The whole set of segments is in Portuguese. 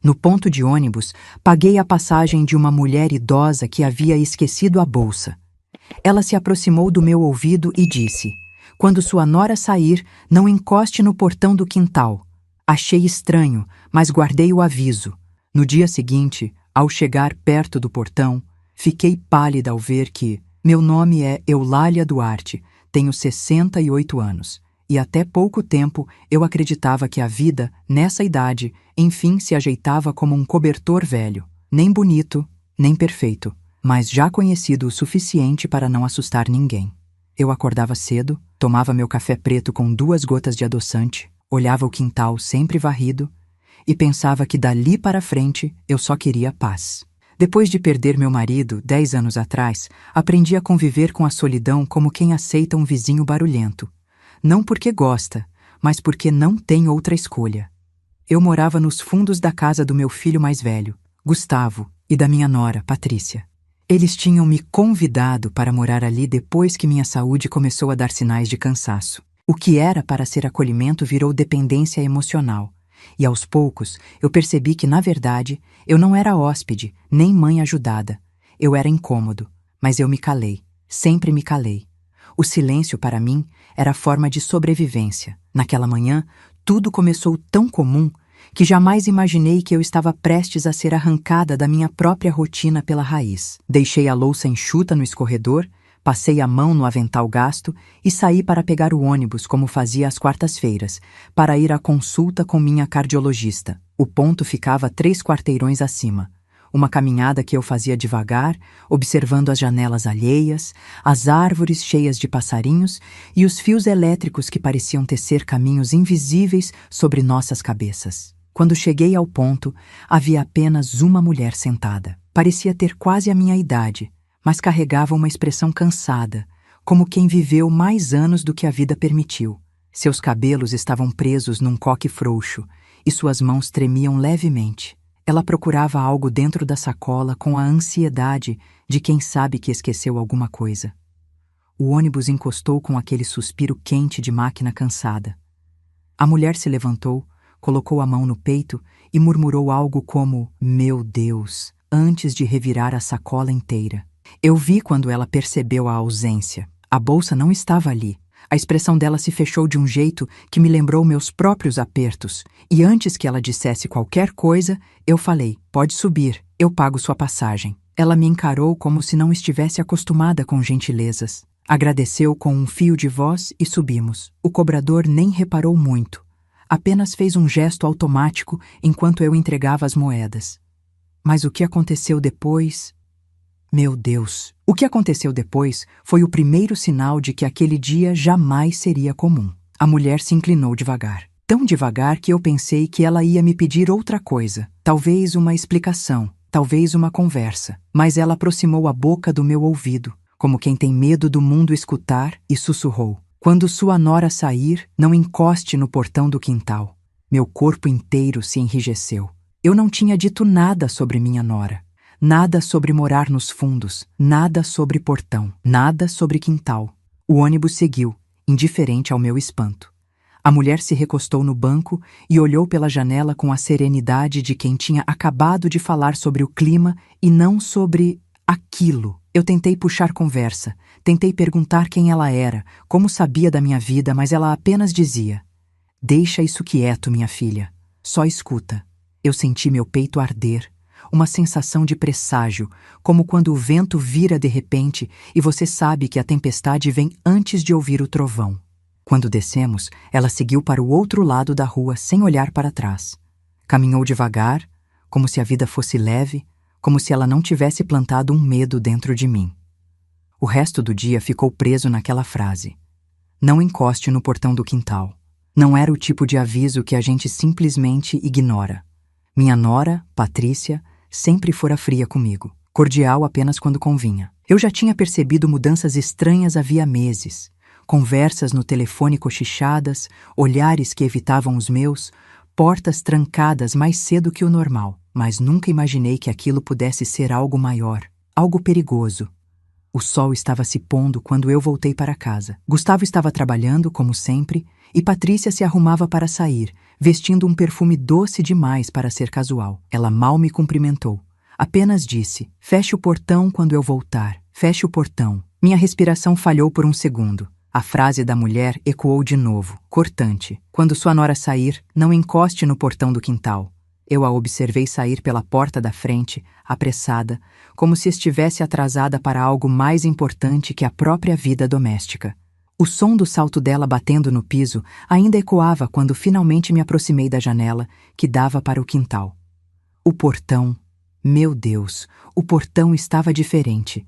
No ponto de ônibus, paguei a passagem de uma mulher idosa que havia esquecido a bolsa. Ela se aproximou do meu ouvido e disse: "Quando sua nora sair, não encoste no portão do quintal." Achei estranho, mas guardei o aviso. No dia seguinte, ao chegar perto do portão, fiquei pálida ao ver que meu nome é Eulália Duarte, tenho 68 anos, e até pouco tempo eu acreditava que a vida, nessa idade, enfim se ajeitava como um cobertor velho, nem bonito, nem perfeito, mas já conhecido o suficiente para não assustar ninguém. Eu acordava cedo, tomava meu café preto com 2 gotas de adoçante, olhava o quintal sempre varrido e pensava que dali para frente eu só queria paz. Depois de perder meu marido 10 anos atrás, aprendi a conviver com a solidão como quem aceita um vizinho barulhento. Não porque gosta, mas porque não tem outra escolha. Eu morava nos fundos da casa do meu filho mais velho, Gustavo, e da minha nora, Patrícia. Eles tinham me convidado para morar ali depois que minha saúde começou a dar sinais de cansaço. O que era para ser acolhimento virou dependência emocional. E aos poucos, eu percebi que, na verdade, eu não era hóspede, nem mãe ajudada. Eu era incômodo, mas eu me calei, sempre me calei. O silêncio, para mim, era forma de sobrevivência. Naquela manhã, tudo começou tão comum que jamais imaginei que eu estava prestes a ser arrancada da minha própria rotina pela raiz. Deixei a louça enxuta no escorredor, passei a mão no avental gasto e saí para pegar o ônibus como fazia às quartas-feiras, para ir à consulta com minha cardiologista. O ponto ficava 3 quarteirões acima. Uma caminhada que eu fazia devagar, observando as janelas alheias, as árvores cheias de passarinhos e os fios elétricos que pareciam tecer caminhos invisíveis sobre nossas cabeças. Quando cheguei ao ponto, havia apenas uma mulher sentada. Parecia ter quase a minha idade, mas carregava uma expressão cansada, como quem viveu mais anos do que a vida permitiu. Seus cabelos estavam presos num coque frouxo e suas mãos tremiam levemente. Ela procurava algo dentro da sacola com a ansiedade de quem sabe que esqueceu alguma coisa. O ônibus encostou com aquele suspiro quente de máquina cansada. A mulher se levantou, colocou a mão no peito e murmurou algo como "Meu Deus", antes de revirar a sacola inteira. Eu vi quando ela percebeu a ausência. A bolsa não estava ali. A expressão dela se fechou de um jeito que me lembrou meus próprios apertos. E antes que ela dissesse qualquer coisa, eu falei: "Pode subir, eu pago sua passagem." Ela me encarou como se não estivesse acostumada com gentilezas. Agradeceu com um fio de voz e subimos. O cobrador nem reparou muito. Apenas fez um gesto automático enquanto eu entregava as moedas. Mas o que aconteceu depois? Meu Deus! O que aconteceu depois foi o primeiro sinal de que aquele dia jamais seria comum. A mulher se inclinou devagar. Tão devagar que eu pensei que ela ia me pedir outra coisa. Talvez uma explicação, talvez uma conversa. Mas ela aproximou a boca do meu ouvido, como quem tem medo do mundo escutar, e sussurrou: "Quando sua nora sair, não encoste no portão do quintal." Meu corpo inteiro se enrijeceu. Eu não tinha dito nada sobre minha nora. Nada sobre morar nos fundos, nada sobre portão, nada sobre quintal. O ônibus seguiu, indiferente ao meu espanto. A mulher se recostou no banco e olhou pela janela com a serenidade de quem tinha acabado de falar sobre o clima e não sobre aquilo. Eu tentei puxar conversa, tentei perguntar quem ela era, como sabia da minha vida, mas ela apenas dizia: "Deixa isso quieto, minha filha. Só escuta." Eu senti meu peito arder. Uma sensação de presságio, como quando o vento vira de repente e você sabe que a tempestade vem antes de ouvir o trovão. Quando descemos, ela seguiu para o outro lado da rua sem olhar para trás. Caminhou devagar, como se a vida fosse leve, como se ela não tivesse plantado um medo dentro de mim. O resto do dia ficou preso naquela frase: "Não encoste no portão do quintal." Não era o tipo de aviso que a gente simplesmente ignora. Minha nora, Patrícia, sempre fora fria comigo, cordial apenas quando convinha. Eu já tinha percebido mudanças estranhas havia meses. Conversas no telefone cochichadas, olhares que evitavam os meus, portas trancadas mais cedo que o normal. Mas nunca imaginei que aquilo pudesse ser algo maior, algo perigoso. O sol estava se pondo quando eu voltei para casa. Gustavo estava trabalhando, como sempre, e Patrícia se arrumava para sair, vestindo um perfume doce demais para ser casual. Ela mal me cumprimentou. Apenas disse: "Feche o portão quando eu voltar. Feche o portão." Minha respiração falhou por um segundo. A frase da mulher ecoou de novo, cortante. "Quando sua nora sair, não encoste no portão do quintal." Eu a observei sair pela porta da frente, apressada, como se estivesse atrasada para algo mais importante que a própria vida doméstica. O som do salto dela batendo no piso ainda ecoava quando finalmente me aproximei da janela, que dava para o quintal. O portão, meu Deus, o portão estava diferente.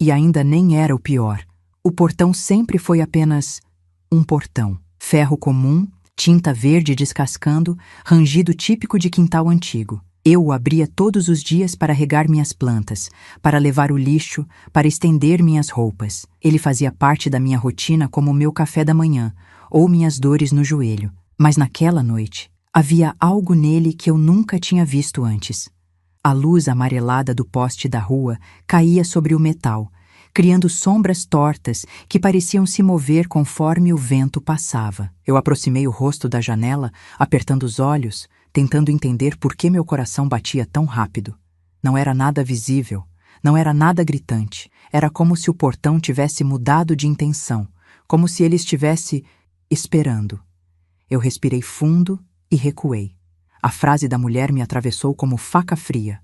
E ainda nem era o pior. O portão sempre foi apenas um portão. Ferro comum, tinta verde descascando, rangido típico de quintal antigo. Eu o abria todos os dias para regar minhas plantas, para levar o lixo, para estender minhas roupas. Ele fazia parte da minha rotina como o meu café da manhã, ou minhas dores no joelho. Mas naquela noite, havia algo nele que eu nunca tinha visto antes. A luz amarelada do poste da rua caía sobre o metal, criando sombras tortas que pareciam se mover conforme o vento passava. Eu aproximei o rosto da janela, apertando os olhos, tentando entender por que meu coração batia tão rápido. Não era nada visível, não era nada gritante. Era como se o portão tivesse mudado de intenção, como se ele estivesse esperando. Eu respirei fundo e recuei. A frase da mulher me atravessou como faca fria.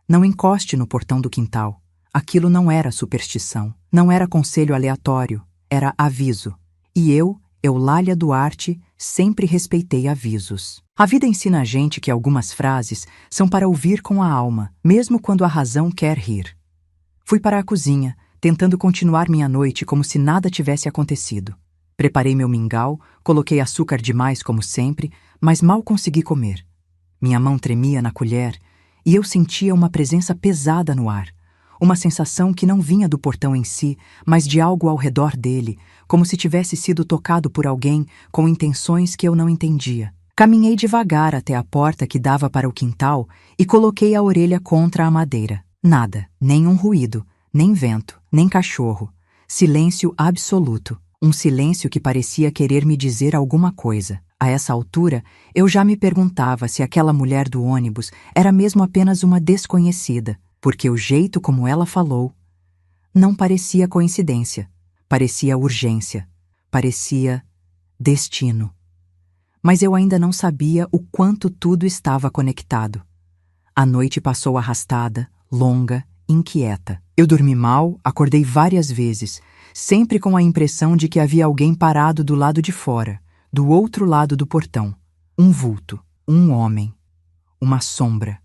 Não encoste no portão do quintal. Aquilo não era superstição, não era conselho aleatório, era aviso. E eu, Eulália Duarte, sempre respeitei avisos. A vida ensina a gente que algumas frases são para ouvir com a alma, mesmo quando a razão quer rir. Fui para a cozinha, tentando continuar minha noite como se nada tivesse acontecido. Preparei meu mingau, coloquei açúcar demais como sempre, mas mal consegui comer. Minha mão tremia na colher e eu sentia uma presença pesada no ar. Uma sensação que não vinha do portão em si, mas de algo ao redor dele, como se tivesse sido tocado por alguém com intenções que eu não entendia. Caminhei devagar até a porta que dava para o quintal e coloquei a orelha contra a madeira. Nada, nenhum ruído, nem vento, nem cachorro. Silêncio absoluto. Um silêncio que parecia querer me dizer alguma coisa. A essa altura, eu já me perguntava se aquela mulher do ônibus era mesmo apenas uma desconhecida, porque o jeito como ela falou não parecia coincidência, parecia urgência, parecia destino. Mas eu ainda não sabia o quanto tudo estava conectado. A noite passou arrastada, longa, inquieta. Eu dormi mal, acordei várias vezes, sempre com a impressão de que havia alguém parado do lado de fora, do outro lado do portão. Um vulto, um homem, uma sombra.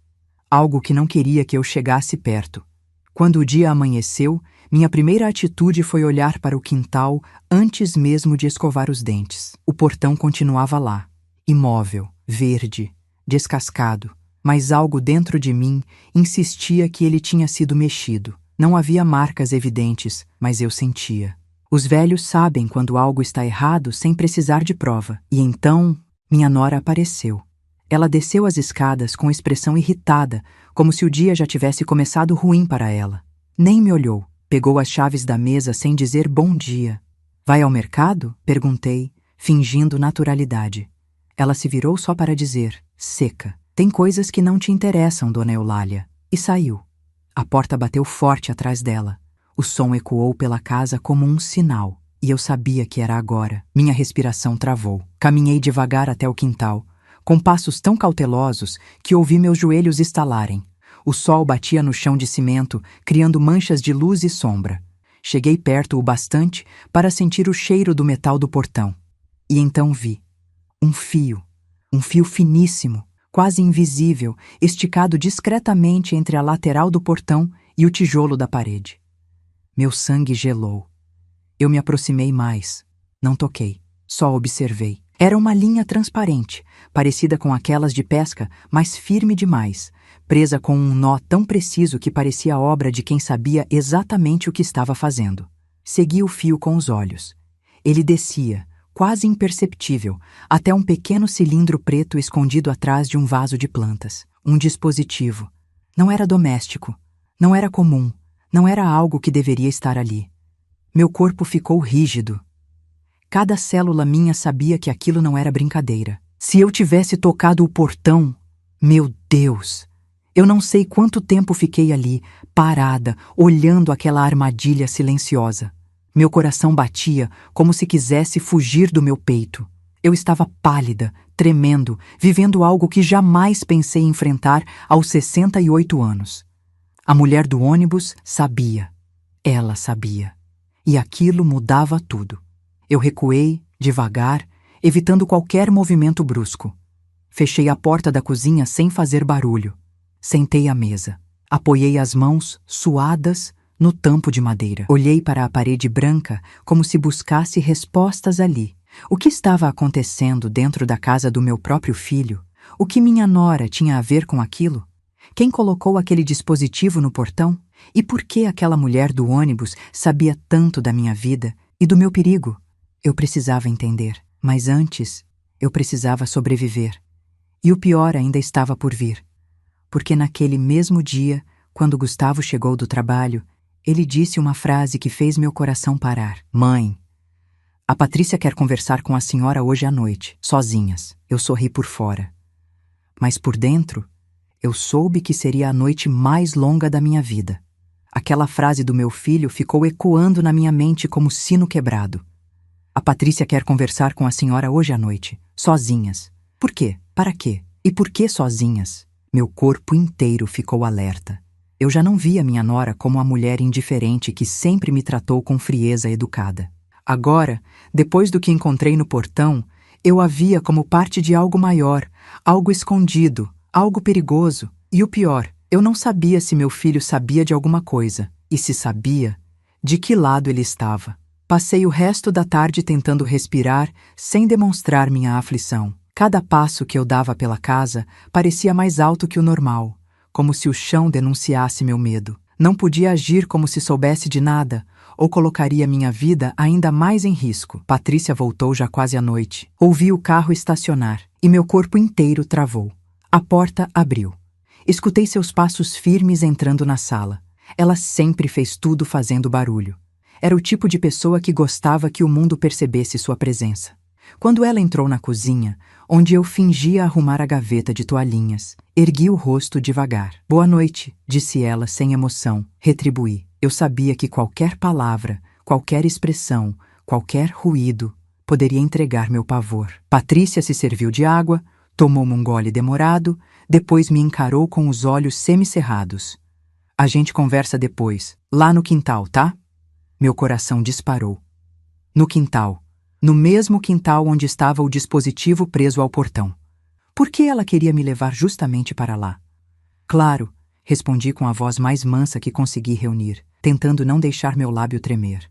Algo que não queria que eu chegasse perto. Quando o dia amanheceu, minha primeira atitude foi olhar para o quintal antes mesmo de escovar os dentes. O portão continuava lá, imóvel, verde, descascado, mas algo dentro de mim insistia que ele tinha sido mexido. Não havia marcas evidentes, mas eu sentia. Os velhos sabem quando algo está errado sem precisar de prova. E então, minha nora apareceu. Ela desceu as escadas com expressão irritada, como se o dia já tivesse começado ruim para ela. Nem me olhou. Pegou as chaves da mesa sem dizer bom dia. "Vai ao mercado?" perguntei, fingindo naturalidade. Ela se virou só para dizer, seca: "Tem coisas que não te interessam, dona Eulália." E saiu. A porta bateu forte atrás dela. O som ecoou pela casa como um sinal, e eu sabia que era agora. Minha respiração travou. Caminhei devagar até o quintal, com passos tão cautelosos que ouvi meus joelhos estalarem. O sol batia no chão de cimento, criando manchas de luz e sombra. Cheguei perto o bastante para sentir o cheiro do metal do portão. E então vi um fio finíssimo, quase invisível, esticado discretamente entre a lateral do portão e o tijolo da parede. Meu sangue gelou. Eu me aproximei mais. Não toquei, só observei. Era uma linha transparente, parecida com aquelas de pesca, mas firme demais, presa com um nó tão preciso que parecia obra de quem sabia exatamente o que estava fazendo. Segui o fio com os olhos. Ele descia, quase imperceptível, até um pequeno cilindro preto escondido atrás de um vaso de plantas. Um dispositivo. Não era doméstico, não era comum, não era algo que deveria estar ali. Meu corpo ficou rígido. Cada célula minha sabia que aquilo não era brincadeira. Se eu tivesse tocado o portão, meu Deus! Eu não sei quanto tempo fiquei ali, parada, olhando aquela armadilha silenciosa. Meu coração batia como se quisesse fugir do meu peito. Eu estava pálida, tremendo, vivendo algo que jamais pensei enfrentar aos 68 anos. A mulher do ônibus sabia. Ela sabia. E aquilo mudava tudo. Eu recuei, devagar, evitando qualquer movimento brusco. Fechei a porta da cozinha sem fazer barulho. Sentei à mesa. Apoiei as mãos, suadas, no tampo de madeira. Olhei para a parede branca como se buscasse respostas ali. O que estava acontecendo dentro da casa do meu próprio filho? O que minha nora tinha a ver com aquilo? Quem colocou aquele dispositivo no portão? E por que aquela mulher do ônibus sabia tanto da minha vida e do meu perigo? Eu precisava entender, mas antes eu precisava sobreviver. E o pior ainda estava por vir. Porque naquele mesmo dia, quando Gustavo chegou do trabalho, ele disse uma frase que fez meu coração parar. Mãe, a Patrícia quer conversar com a senhora hoje à noite, sozinhas. Eu sorri por fora. Mas por dentro, eu soube que seria a noite mais longa da minha vida. Aquela frase do meu filho ficou ecoando na minha mente como sino quebrado. A Patrícia quer conversar com a senhora hoje à noite, sozinhas. Por quê? Para quê? E por que sozinhas? Meu corpo inteiro ficou alerta. Eu já não via minha nora como a mulher indiferente que sempre me tratou com frieza educada. Agora, depois do que encontrei no portão, eu a via como parte de algo maior, algo escondido, algo perigoso. E o pior, eu não sabia se meu filho sabia de alguma coisa. E se sabia, de que lado ele estava. Passei o resto da tarde tentando respirar sem demonstrar minha aflição. Cada passo que eu dava pela casa parecia mais alto que o normal, como se o chão denunciasse meu medo. Não podia agir como se soubesse de nada, ou colocaria minha vida ainda mais em risco. Patrícia voltou já quase à noite. Ouvi o carro estacionar e meu corpo inteiro travou. A porta abriu. Escutei seus passos firmes entrando na sala. Ela sempre fez tudo fazendo barulho. Era o tipo de pessoa que gostava que o mundo percebesse sua presença. Quando ela entrou na cozinha, onde eu fingia arrumar a gaveta de toalhinhas, ergui o rosto devagar. Boa noite, disse ela sem emoção. Retribuí. Eu sabia que qualquer palavra, qualquer expressão, qualquer ruído poderia entregar meu pavor. Patrícia se serviu de água, tomou um gole demorado, depois me encarou com os olhos semicerrados. A gente conversa depois, lá no quintal, tá? Meu coração disparou. No quintal. No mesmo quintal onde estava o dispositivo preso ao portão. Por que ela queria me levar justamente para lá? Claro, respondi com a voz mais mansa que consegui reunir, tentando não deixar meu lábio tremer.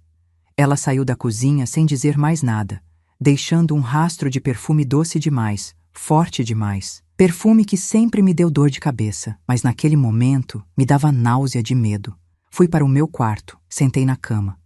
Ela saiu da cozinha sem dizer mais nada, deixando um rastro de perfume doce demais, forte demais. Perfume que sempre me deu dor de cabeça, mas naquele momento me dava náusea de medo. Fui para o meu quarto, sentei na cama.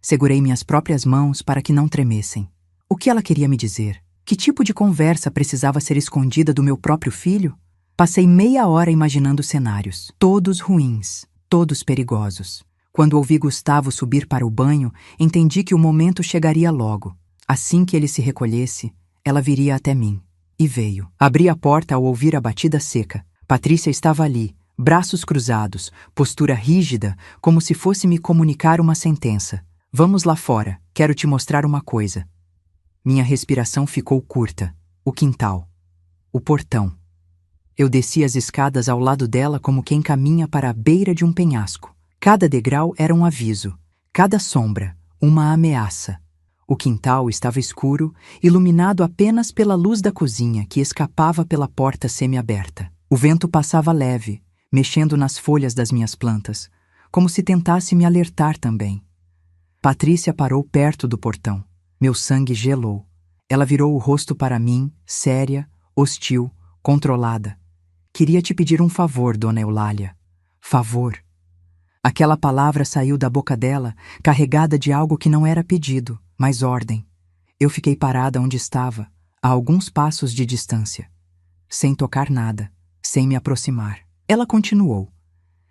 Segurei minhas próprias mãos para que não tremessem. O que ela queria me dizer? Que tipo de conversa precisava ser escondida do meu próprio filho? Passei meia hora imaginando cenários, todos ruins, todos perigosos. Quando ouvi Gustavo subir para o banho, entendi que o momento chegaria logo. Assim que ele se recolhesse, ela viria até mim. E veio. Abri a porta ao ouvir a batida seca. Patrícia estava ali, braços cruzados, postura rígida, como se fosse me comunicar uma sentença. Vamos lá fora, quero te mostrar uma coisa. Minha respiração ficou curta. O quintal. O portão. Eu desci as escadas ao lado dela como quem caminha para a beira de um penhasco. Cada degrau era um aviso, cada sombra, uma ameaça. O quintal estava escuro, iluminado apenas pela luz da cozinha que escapava pela porta semiaberta. O vento passava leve, mexendo nas folhas das minhas plantas, como se tentasse me alertar também. Patrícia parou perto do portão. Meu sangue gelou. Ela virou o rosto para mim, séria, hostil, controlada. Queria te pedir um favor, dona Eulália. Favor. Aquela palavra saiu da boca dela, carregada de algo que não era pedido, mas ordem. Eu fiquei parada onde estava, a alguns passos de distância, sem tocar nada, sem me aproximar. Ela continuou.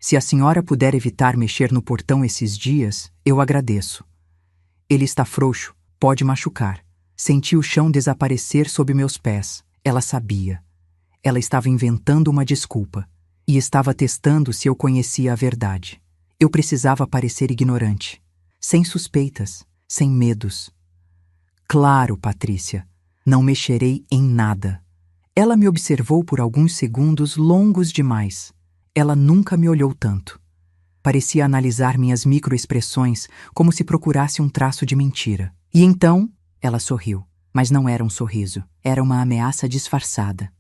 Se a senhora puder evitar mexer no portão esses dias, eu agradeço. Ele está frouxo, pode machucar. Senti o chão desaparecer sob meus pés. Ela sabia. Ela estava inventando uma desculpa e estava testando se eu conhecia a verdade. Eu precisava parecer ignorante, sem suspeitas, sem medos. Claro, Patrícia, não mexerei em nada. Ela me observou por alguns segundos longos demais. Ela nunca me olhou tanto. Parecia analisar minhas microexpressões como se procurasse um traço de mentira. E então, ela sorriu. Mas não era um sorriso, era uma ameaça disfarçada.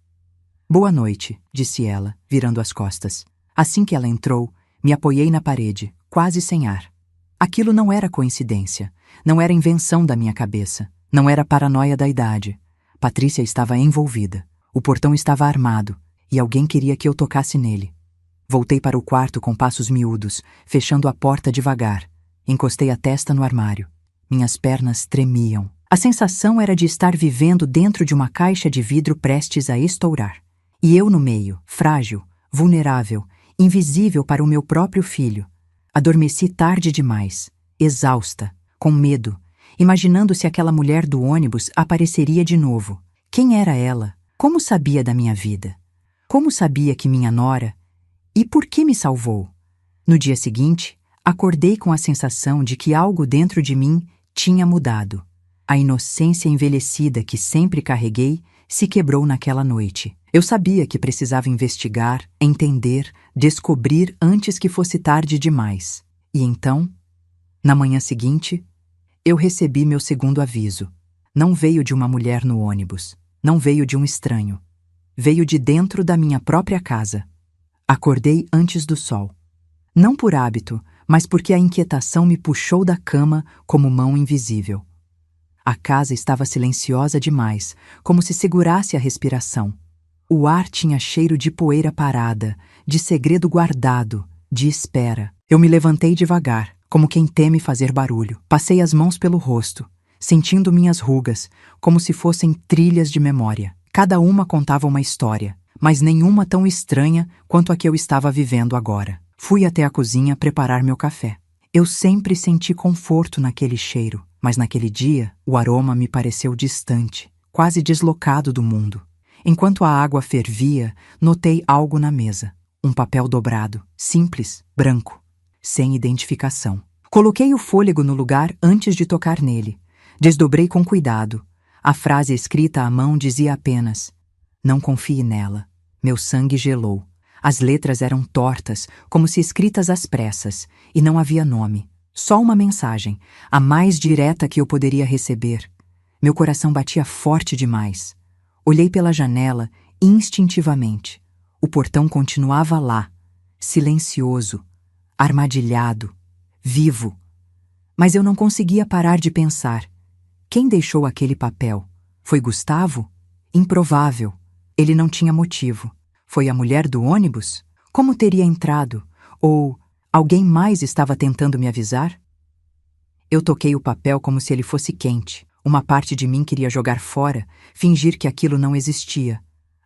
Boa noite, disse ela, virando as costas. Assim que ela entrou, me apoiei na parede, quase sem ar. Aquilo não era coincidência, não era invenção da minha cabeça, não era paranoia da idade. Patrícia estava envolvida. O portão estava armado, e alguém queria que eu tocasse nele. Voltei para o quarto com passos miúdos, fechando a porta devagar. Encostei a testa no armário. Minhas pernas tremiam. A sensação era de estar vivendo dentro de uma caixa de vidro prestes a estourar. E eu no meio, frágil, vulnerável, invisível para o meu próprio filho. Adormeci tarde demais, exausta, com medo, imaginando se aquela mulher do ônibus apareceria de novo. Quem era ela? Como sabia da minha vida? Como sabia que minha nora... E por que me salvou? No dia seguinte, acordei com a sensação de que algo dentro de mim tinha mudado. A inocência envelhecida que sempre carreguei se quebrou naquela noite. Eu sabia que precisava investigar, entender, descobrir antes que fosse tarde demais. E então, na manhã seguinte, eu recebi meu segundo aviso. Não veio de uma mulher no ônibus. Não veio de um estranho. Veio de dentro da minha própria casa. Acordei antes do sol. Não por hábito, mas porque a inquietação me puxou da cama como mão invisível. A casa estava silenciosa demais, como se segurasse a respiração. O ar tinha cheiro de poeira parada, de segredo guardado, de espera. Eu me levantei devagar, como quem teme fazer barulho. Passei as mãos pelo rosto, sentindo minhas rugas, como se fossem trilhas de memória. Cada uma contava uma história, mas nenhuma tão estranha quanto a que eu estava vivendo agora. Fui até a cozinha preparar meu café. Eu sempre senti conforto naquele cheiro, mas naquele dia o aroma me pareceu distante, quase deslocado do mundo. Enquanto a água fervia, notei algo na mesa. Um papel dobrado, simples, branco, sem identificação. Coloquei o fôlego no lugar antes de tocar nele. Desdobrei com cuidado. A frase escrita à mão dizia apenas: "Não confie nela." Meu sangue gelou. As letras eram tortas, como se escritas às pressas, e não havia nome. Só uma mensagem, a mais direta que eu poderia receber. Meu coração batia forte demais. Olhei pela janela instintivamente. O portão continuava lá, silencioso, armadilhado, vivo. Mas eu não conseguia parar de pensar. Quem deixou aquele papel? Foi Gustavo? Improvável. Ele não tinha motivo. Foi a mulher do ônibus? Como teria entrado? Ou alguém mais estava tentando me avisar? Eu toquei o papel como se ele fosse quente. Uma parte de mim queria jogar fora, fingir que aquilo não existia.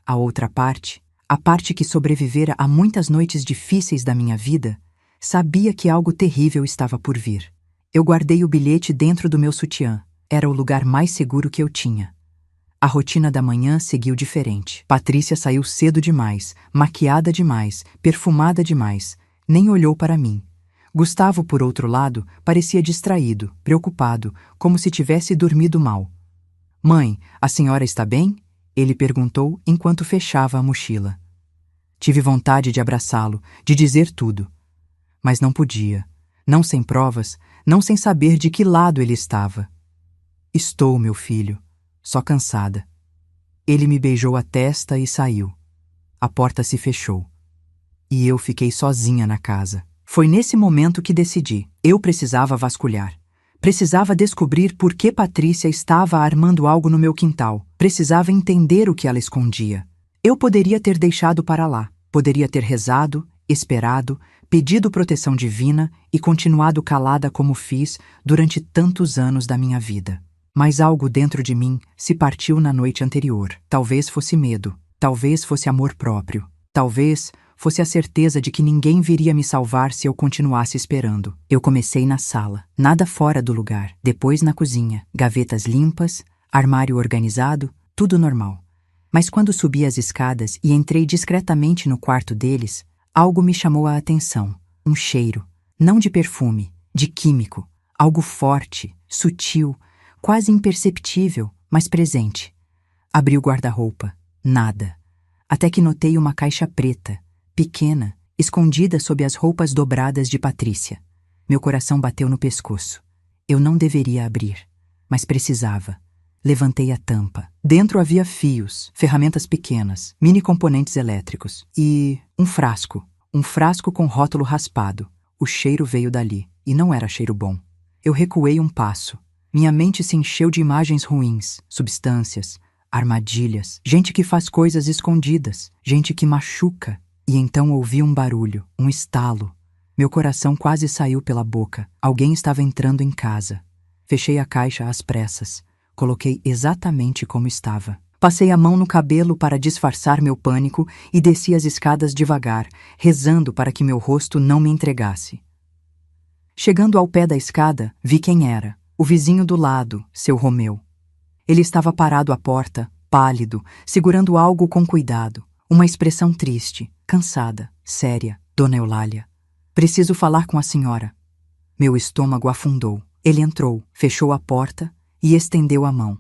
A outra parte, a parte que sobrevivera a muitas noites difíceis da minha vida, sabia que algo terrível estava por vir. Eu guardei o bilhete dentro do meu sutiã. Era o lugar mais seguro que eu tinha. A rotina da manhã seguiu diferente. Patrícia saiu cedo demais, maquiada demais, perfumada demais. Nem olhou para mim. Gustavo, por outro lado, parecia distraído, preocupado, como se tivesse dormido mal. "Mãe, a senhora está bem?" ele perguntou enquanto fechava a mochila. Tive vontade de abraçá-lo, de dizer tudo. Mas não podia. Não sem provas, não sem saber de que lado ele estava. "Estou, meu filho, só cansada." Ele me beijou a testa e saiu. A porta se fechou. E eu fiquei sozinha na casa. Foi nesse momento que decidi. Eu precisava vasculhar. Precisava descobrir por que Patrícia estava armando algo no meu quintal. Precisava entender o que ela escondia. Eu poderia ter deixado para lá. Poderia ter rezado, esperado, pedido proteção divina e continuado calada como fiz durante tantos anos da minha vida. Mas algo dentro de mim se partiu na noite anterior. Talvez fosse medo. Talvez fosse amor próprio. Talvez fosse a certeza de que ninguém viria me salvar se eu continuasse esperando. Eu comecei na sala, nada fora do lugar. Depois na cozinha, gavetas limpas, armário organizado, tudo normal. Mas quando subi as escadas e entrei discretamente no quarto deles, algo me chamou a atenção. Um cheiro, não de perfume, de químico, algo forte, sutil, quase imperceptível, mas presente. Abri o guarda-roupa. Nada. Até que notei uma caixa preta, pequena, escondida sob as roupas dobradas de Patrícia. Meu coração bateu no pescoço. Eu não deveria abrir, mas precisava. Levantei a tampa. Dentro havia fios, ferramentas pequenas, mini componentes elétricos e um frasco com rótulo raspado. O cheiro veio dali, e não era cheiro bom. Eu recuei um passo. Minha mente se encheu de imagens ruins, substâncias, armadilhas, gente que faz coisas escondidas, gente que machuca. E então ouvi um barulho, um estalo. Meu coração quase saiu pela boca. Alguém estava entrando em casa. Fechei a caixa às pressas. Coloquei exatamente como estava. Passei a mão no cabelo para disfarçar meu pânico e desci as escadas devagar, rezando para que meu rosto não me entregasse. Chegando ao pé da escada, vi quem era. O vizinho do lado, seu Romeu. Ele estava parado à porta, pálido, segurando algo com cuidado. Uma expressão triste, cansada, séria. Dona Eulália. Preciso falar com a senhora. Meu estômago afundou. Ele entrou, fechou a porta e estendeu a mão.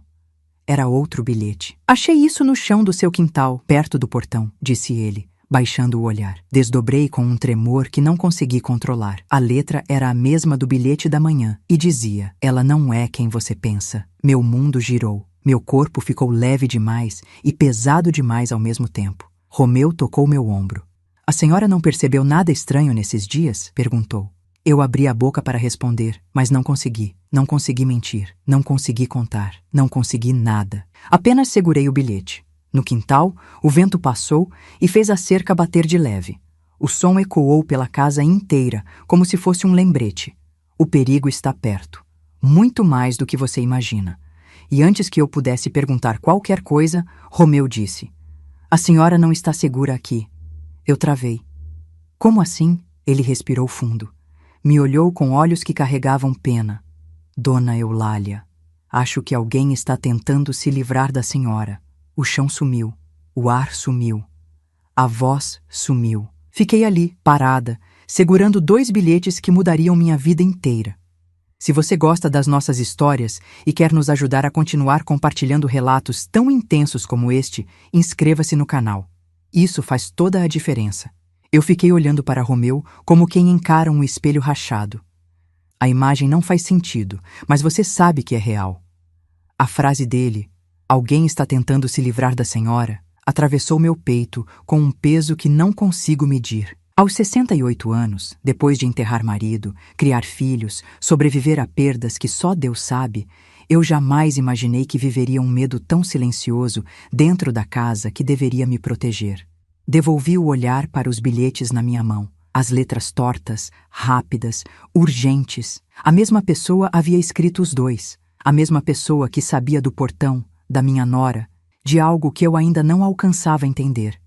Era outro bilhete. Achei isso no chão do seu quintal, perto do portão, disse ele, baixando o olhar. Desdobrei com um tremor que não consegui controlar. A letra era a mesma do bilhete da manhã e dizia: ela não é quem você pensa. Meu mundo girou. Meu corpo ficou leve demais e pesado demais ao mesmo tempo. Romeu tocou meu ombro. A senhora não percebeu nada estranho nesses dias? Perguntou. Eu abri a boca para responder, mas não consegui. Não consegui mentir. Não consegui contar. Não consegui nada. Apenas segurei o bilhete. No quintal, o vento passou e fez a cerca bater de leve. O som ecoou pela casa inteira, como se fosse um lembrete. O perigo está perto. Muito mais do que você imagina. E antes que eu pudesse perguntar qualquer coisa, Romeu disse: a senhora não está segura aqui. Eu travei. Como assim? Ele respirou fundo. Me olhou com olhos que carregavam pena. Dona Eulália, acho que alguém está tentando se livrar da senhora. O chão sumiu. O ar sumiu. A voz sumiu. Fiquei ali, parada, segurando 2 bilhetes que mudariam minha vida inteira. Se você gosta das nossas histórias e quer nos ajudar a continuar compartilhando relatos tão intensos como este, inscreva-se no canal. Isso faz toda a diferença. Eu fiquei olhando para Romeu como quem encara um espelho rachado. A imagem não faz sentido, mas você sabe que é real. A frase dele, alguém está tentando se livrar da senhora, atravessou meu peito com um peso que não consigo medir. Aos 68 anos, depois de enterrar marido, criar filhos, sobreviver a perdas que só Deus sabe, eu jamais imaginei que viveria um medo tão silencioso dentro da casa que deveria me proteger. Devolvi o olhar para os bilhetes na minha mão. As letras tortas, rápidas, urgentes. A mesma pessoa havia escrito os 2. A mesma pessoa que sabia do portão, da minha nora, de algo que eu ainda não alcançava entender.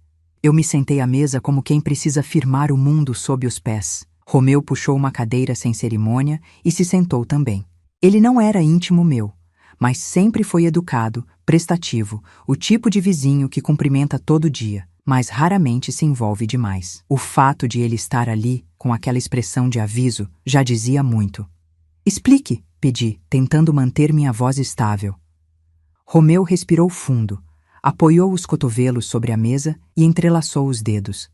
Eu me sentei à mesa como quem precisa firmar o mundo sob os pés. Romeu puxou uma cadeira sem cerimônia e se sentou também. Ele não era íntimo meu, mas sempre foi educado, prestativo, o tipo de vizinho que cumprimenta todo dia, mas raramente se envolve demais. O fato de ele estar ali, com aquela expressão de aviso, já dizia muito. Explique, pedi, tentando manter minha voz estável. Romeu respirou fundo, apoiou os cotovelos sobre a mesa e entrelaçou os dedos.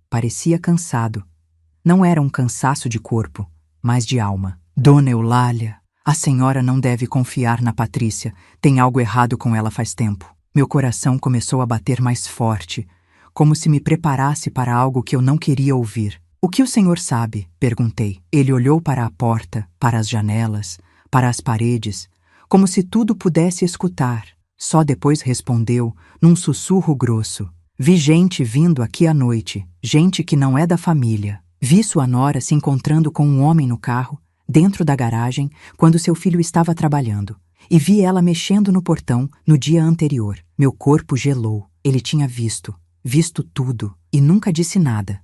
Parecia cansado. Não era um cansaço de corpo, mas de alma. Dona Eulália, a senhora não deve confiar na Patrícia. Tem algo errado com ela faz tempo. Meu coração começou a bater mais forte, como se me preparasse para algo que eu não queria ouvir. O que o senhor sabe? Perguntei. Ele olhou para a porta, para as janelas, para as paredes, como se tudo pudesse escutar. Só depois respondeu, num sussurro grosso. Vi gente vindo aqui à noite, gente que não é da família. Vi sua nora se encontrando com um homem no carro, dentro da garagem, quando seu filho estava trabalhando. E vi ela mexendo no portão no dia anterior. Meu corpo gelou. Ele tinha visto tudo, e nunca disse nada.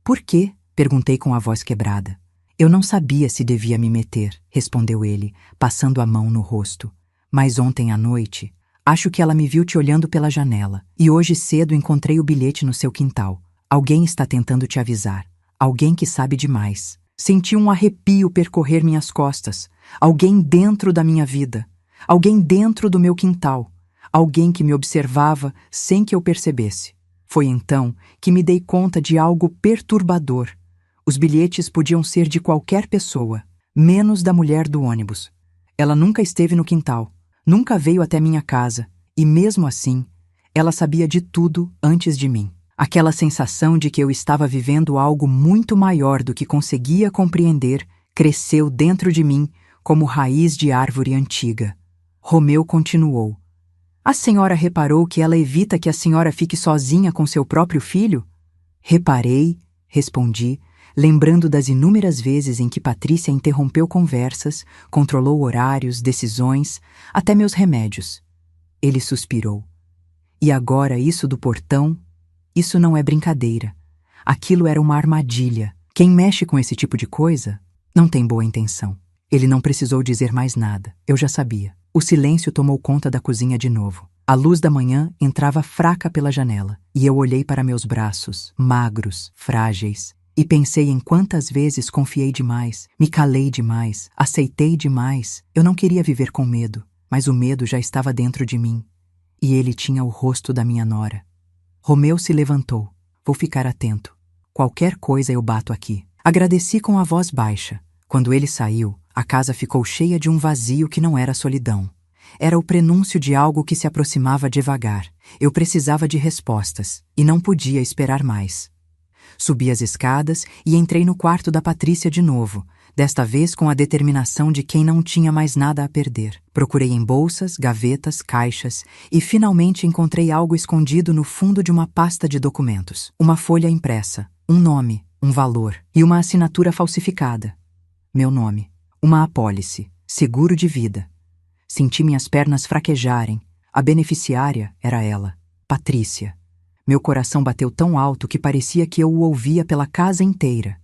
Por quê? Perguntei com a voz quebrada. Eu não sabia se devia me meter, respondeu ele, passando a mão no rosto. Mas ontem à noite, Acho que ela me viu te olhando pela janela. E hoje cedo encontrei o bilhete no seu quintal. Alguém está tentando te avisar. Alguém que sabe demais. Senti um arrepio percorrer minhas costas. Alguém dentro da minha vida. Alguém dentro do meu quintal. Alguém que me observava sem que eu percebesse. Foi então que me dei conta de algo perturbador. Os bilhetes podiam ser de qualquer pessoa, menos da mulher do ônibus. Ela nunca esteve no quintal, nunca veio até minha casa, e mesmo assim, ela sabia de tudo antes de mim. Aquela sensação de que eu estava vivendo algo muito maior do que conseguia compreender cresceu dentro de mim como raiz de árvore antiga. Romeu continuou. A senhora reparou que ela evita que a senhora fique sozinha com seu próprio filho? Reparei, respondi, lembrando das inúmeras vezes em que Patrícia interrompeu conversas, controlou horários, decisões, até meus remédios. Ele suspirou. E agora isso do portão? Isso não é brincadeira. Aquilo era uma armadilha. Quem mexe com esse tipo de coisa não tem boa intenção. Ele não precisou dizer mais nada. Eu já sabia. O silêncio tomou conta da cozinha de novo. A luz da manhã entrava fraca pela janela, e eu olhei para meus braços, magros, frágeis, e pensei em quantas vezes confiei demais, me calei demais, aceitei demais. Eu não queria viver com medo, mas o medo já estava dentro de mim, e ele tinha o rosto da minha nora. Romeu se levantou. Vou ficar atento. Qualquer coisa eu bato aqui. Agradeci com a voz baixa. Quando ele saiu, a casa ficou cheia de um vazio que não era solidão. Era o prenúncio de algo que se aproximava devagar. Eu precisava de respostas, e não podia esperar mais. Subi as escadas e entrei no quarto da Patrícia de novo, desta vez com a determinação de quem não tinha mais nada a perder. Procurei em bolsas, gavetas, caixas e finalmente encontrei algo escondido no fundo de uma pasta de documentos. Uma folha impressa, um nome, um valor e uma assinatura falsificada. Meu nome. Uma apólice. Seguro de vida. Senti minhas pernas fraquejarem. A beneficiária era ela, Patrícia. Meu coração bateu tão alto que parecia que eu o ouvia pela casa inteira.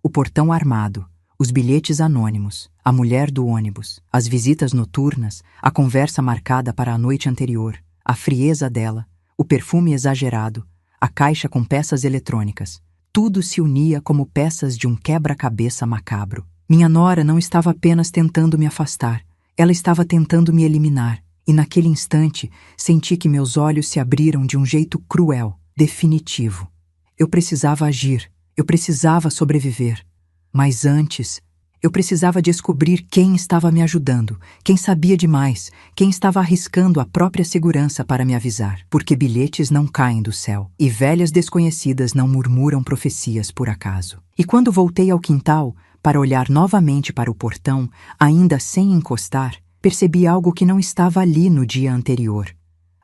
O portão armado, os bilhetes anônimos, a mulher do ônibus, as visitas noturnas, a conversa marcada para a noite anterior, a frieza dela, o perfume exagerado, a caixa com peças eletrônicas. Tudo se unia como peças de um quebra-cabeça macabro. Minha nora não estava apenas tentando me afastar, ela estava tentando me eliminar, e naquele instante senti que meus olhos se abriram de um jeito cruel, definitivo. Eu precisava agir, eu precisava sobreviver. Mas antes, eu precisava descobrir quem estava me ajudando, quem sabia demais, quem estava arriscando a própria segurança para me avisar. Porque bilhetes não caem do céu, e velhas desconhecidas não murmuram profecias por acaso. E quando voltei ao quintal, para olhar novamente para o portão, ainda sem encostar, percebi algo que não estava ali no dia anterior.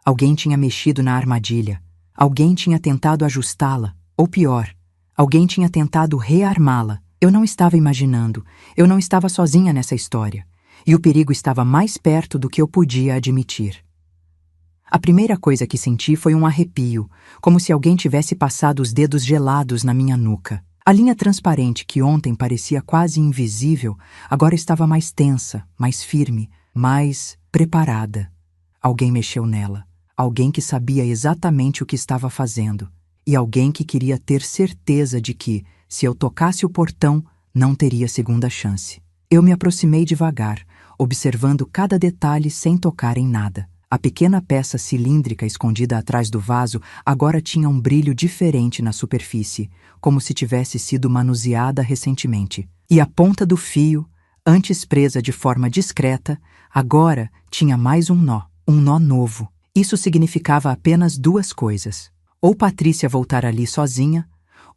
Alguém tinha mexido na armadilha. Alguém tinha tentado ajustá-la. Ou pior, alguém tinha tentado rearmá-la. Eu não estava imaginando. Eu não estava sozinha nessa história. E o perigo estava mais perto do que eu podia admitir. A primeira coisa que senti foi um arrepio, como se alguém tivesse passado os dedos gelados na minha nuca. A linha transparente que ontem parecia quase invisível, agora estava mais tensa, mais firme, mais preparada. Alguém mexeu nela. Alguém que sabia exatamente o que estava fazendo. E alguém que queria ter certeza de que, se eu tocasse o portão, não teria segunda chance. Eu me aproximei devagar, observando cada detalhe sem tocar em nada. A pequena peça cilíndrica escondida atrás do vaso agora tinha um brilho diferente na superfície, como se tivesse sido manuseada recentemente. E a ponta do fio, antes presa de forma discreta, agora tinha mais um nó novo. Isso significava apenas duas coisas. Ou Patrícia voltar ali sozinha,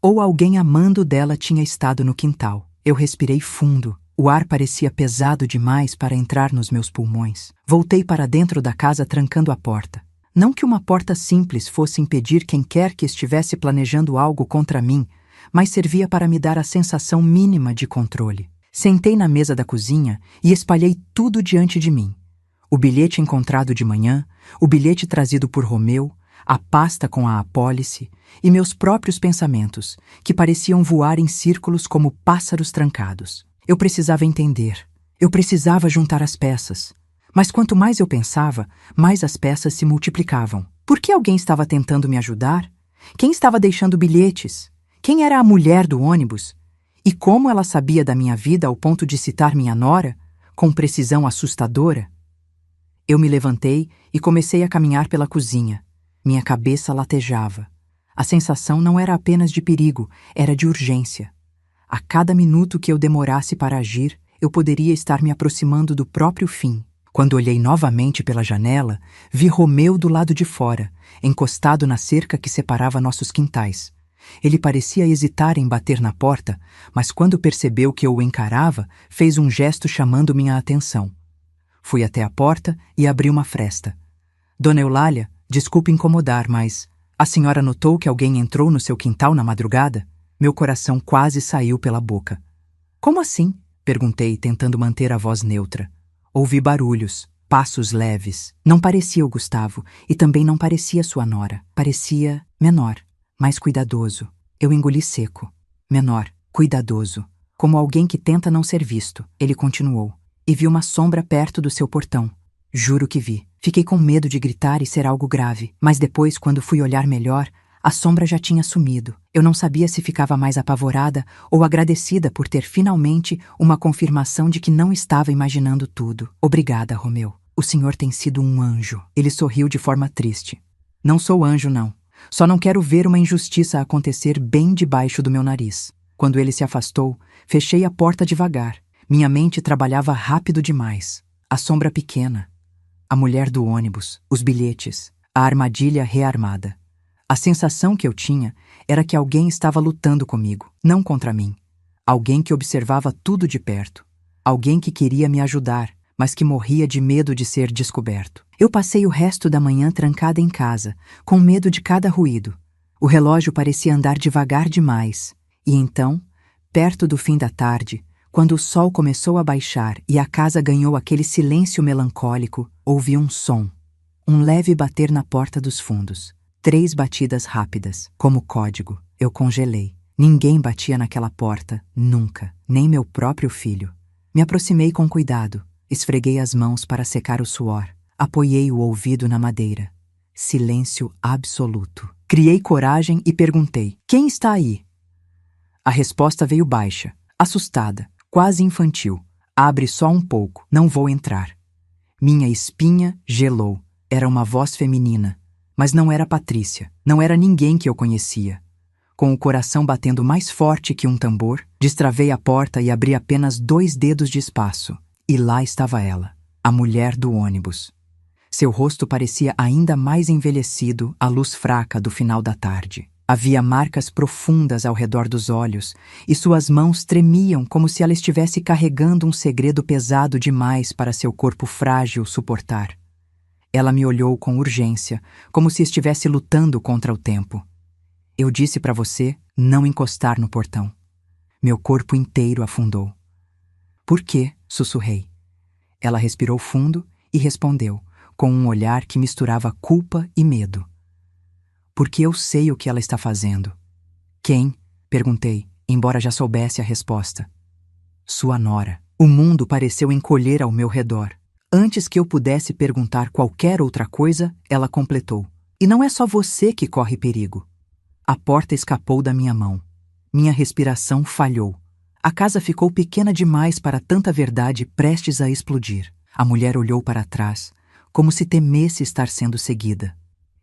ou alguém amando dela tinha estado no quintal. Eu respirei fundo. O ar parecia pesado demais para entrar nos meus pulmões. Voltei para dentro da casa trancando a porta. Não que uma porta simples fosse impedir quem quer que estivesse planejando algo contra mim, mas servia para me dar a sensação mínima de controle. Sentei na mesa da cozinha e espalhei tudo diante de mim. O bilhete encontrado de manhã, o bilhete trazido por Romeu, a pasta com a apólice e meus próprios pensamentos, que pareciam voar em círculos como pássaros trancados. Eu precisava entender. Eu precisava juntar as peças. Mas quanto mais eu pensava, mais as peças se multiplicavam. Por que alguém estava tentando me ajudar? Quem estava deixando bilhetes? Quem era a mulher do ônibus? E como ela sabia da minha vida ao ponto de citar minha nora, com precisão assustadora? Eu me levantei e comecei a caminhar pela cozinha. Minha cabeça latejava. A sensação não era apenas de perigo, era de urgência. A cada minuto que eu demorasse para agir, eu poderia estar me aproximando do próprio fim. Quando olhei novamente pela janela, vi Romeu do lado de fora, encostado na cerca que separava nossos quintais. Ele parecia hesitar em bater na porta, mas quando percebeu que eu o encarava, fez um gesto chamando minha atenção. Fui até a porta e abri uma fresta. Dona Eulália, desculpe incomodar, mas a senhora notou que alguém entrou no seu quintal na madrugada? Meu coração quase saiu pela boca. Como assim? Perguntei, tentando manter a voz neutra. Ouvi barulhos, passos leves. Não parecia o Gustavo e também não parecia sua nora. Parecia menor, mais cuidadoso. Eu engoli seco. Menor, cuidadoso. Como alguém que tenta não ser visto. Ele continuou. E vi uma sombra perto do seu portão. Juro que vi. Fiquei com medo de gritar e ser algo grave, mas depois, quando fui olhar melhor, a sombra já tinha sumido. Eu não sabia se ficava mais apavorada ou agradecida por ter finalmente uma confirmação de que não estava imaginando tudo. Obrigada, Romeu. O senhor tem sido um anjo. Ele sorriu de forma triste. Não sou anjo, não. Só não quero ver uma injustiça acontecer bem debaixo do meu nariz. Quando ele se afastou, fechei a porta devagar. Minha mente trabalhava rápido demais. A sombra pequena. A mulher do ônibus, os bilhetes, a armadilha rearmada. A sensação que eu tinha era que alguém estava lutando comigo, não contra mim. Alguém que observava tudo de perto. Alguém que queria me ajudar, mas que morria de medo de ser descoberto. Eu passei o resto da manhã trancada em casa, com medo de cada ruído. O relógio parecia andar devagar demais. E então, perto do fim da tarde, quando o sol começou a baixar e a casa ganhou aquele silêncio melancólico, ouvi um som. Um leve bater na porta dos fundos. 3 batidas rápidas, como código. Eu congelei. Ninguém batia naquela porta, nunca, nem meu próprio filho. Me aproximei com cuidado, esfreguei as mãos para secar o suor, apoiei o ouvido na madeira. Silêncio absoluto. Criei coragem e perguntei: quem está aí? A resposta veio baixa, assustada. Quase infantil. Abre só um pouco, não vou entrar. Minha espinha gelou. Era uma voz feminina. Mas não era Patrícia. Não era ninguém que eu conhecia. Com o coração batendo mais forte que um tambor, destravei a porta e abri apenas 2 dedos de espaço. E lá estava ela, a mulher do ônibus. Seu rosto parecia ainda mais envelhecido à luz fraca do final da tarde. Havia marcas profundas ao redor dos olhos, e suas mãos tremiam como se ela estivesse carregando um segredo pesado demais para seu corpo frágil suportar. Ela me olhou com urgência, como se estivesse lutando contra o tempo. Eu disse para você não encostar no portão. Meu corpo inteiro afundou. Por quê? Sussurrei. Ela respirou fundo e respondeu, com um olhar que misturava culpa e medo. Porque eu sei o que ela está fazendo. Quem? Perguntei, embora já soubesse a resposta. Sua nora. O mundo pareceu encolher ao meu redor. Antes que eu pudesse perguntar qualquer outra coisa, ela completou. E não é só você que corre perigo. A porta escapou da minha mão. Minha respiração falhou. A casa ficou pequena demais para tanta verdade prestes a explodir. A mulher olhou para trás, como se temesse estar sendo seguida.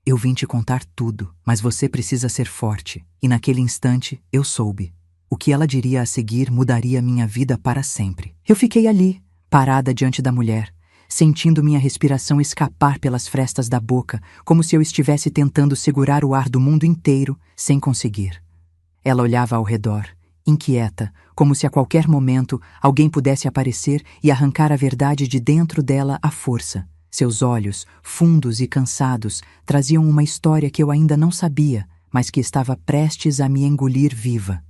Eu vim te contar tudo, mas você precisa ser forte. E naquele instante, eu soube. O que ela diria a seguir mudaria minha vida para sempre. Eu fiquei ali, parada diante da mulher, sentindo minha respiração escapar pelas frestas da boca, como se eu estivesse tentando segurar o ar do mundo inteiro, sem conseguir. Ela olhava ao redor, inquieta, como se a qualquer momento alguém pudesse aparecer e arrancar a verdade de dentro dela à força. Seus olhos, fundos e cansados, traziam uma história que eu ainda não sabia, mas que estava prestes a me engolir viva.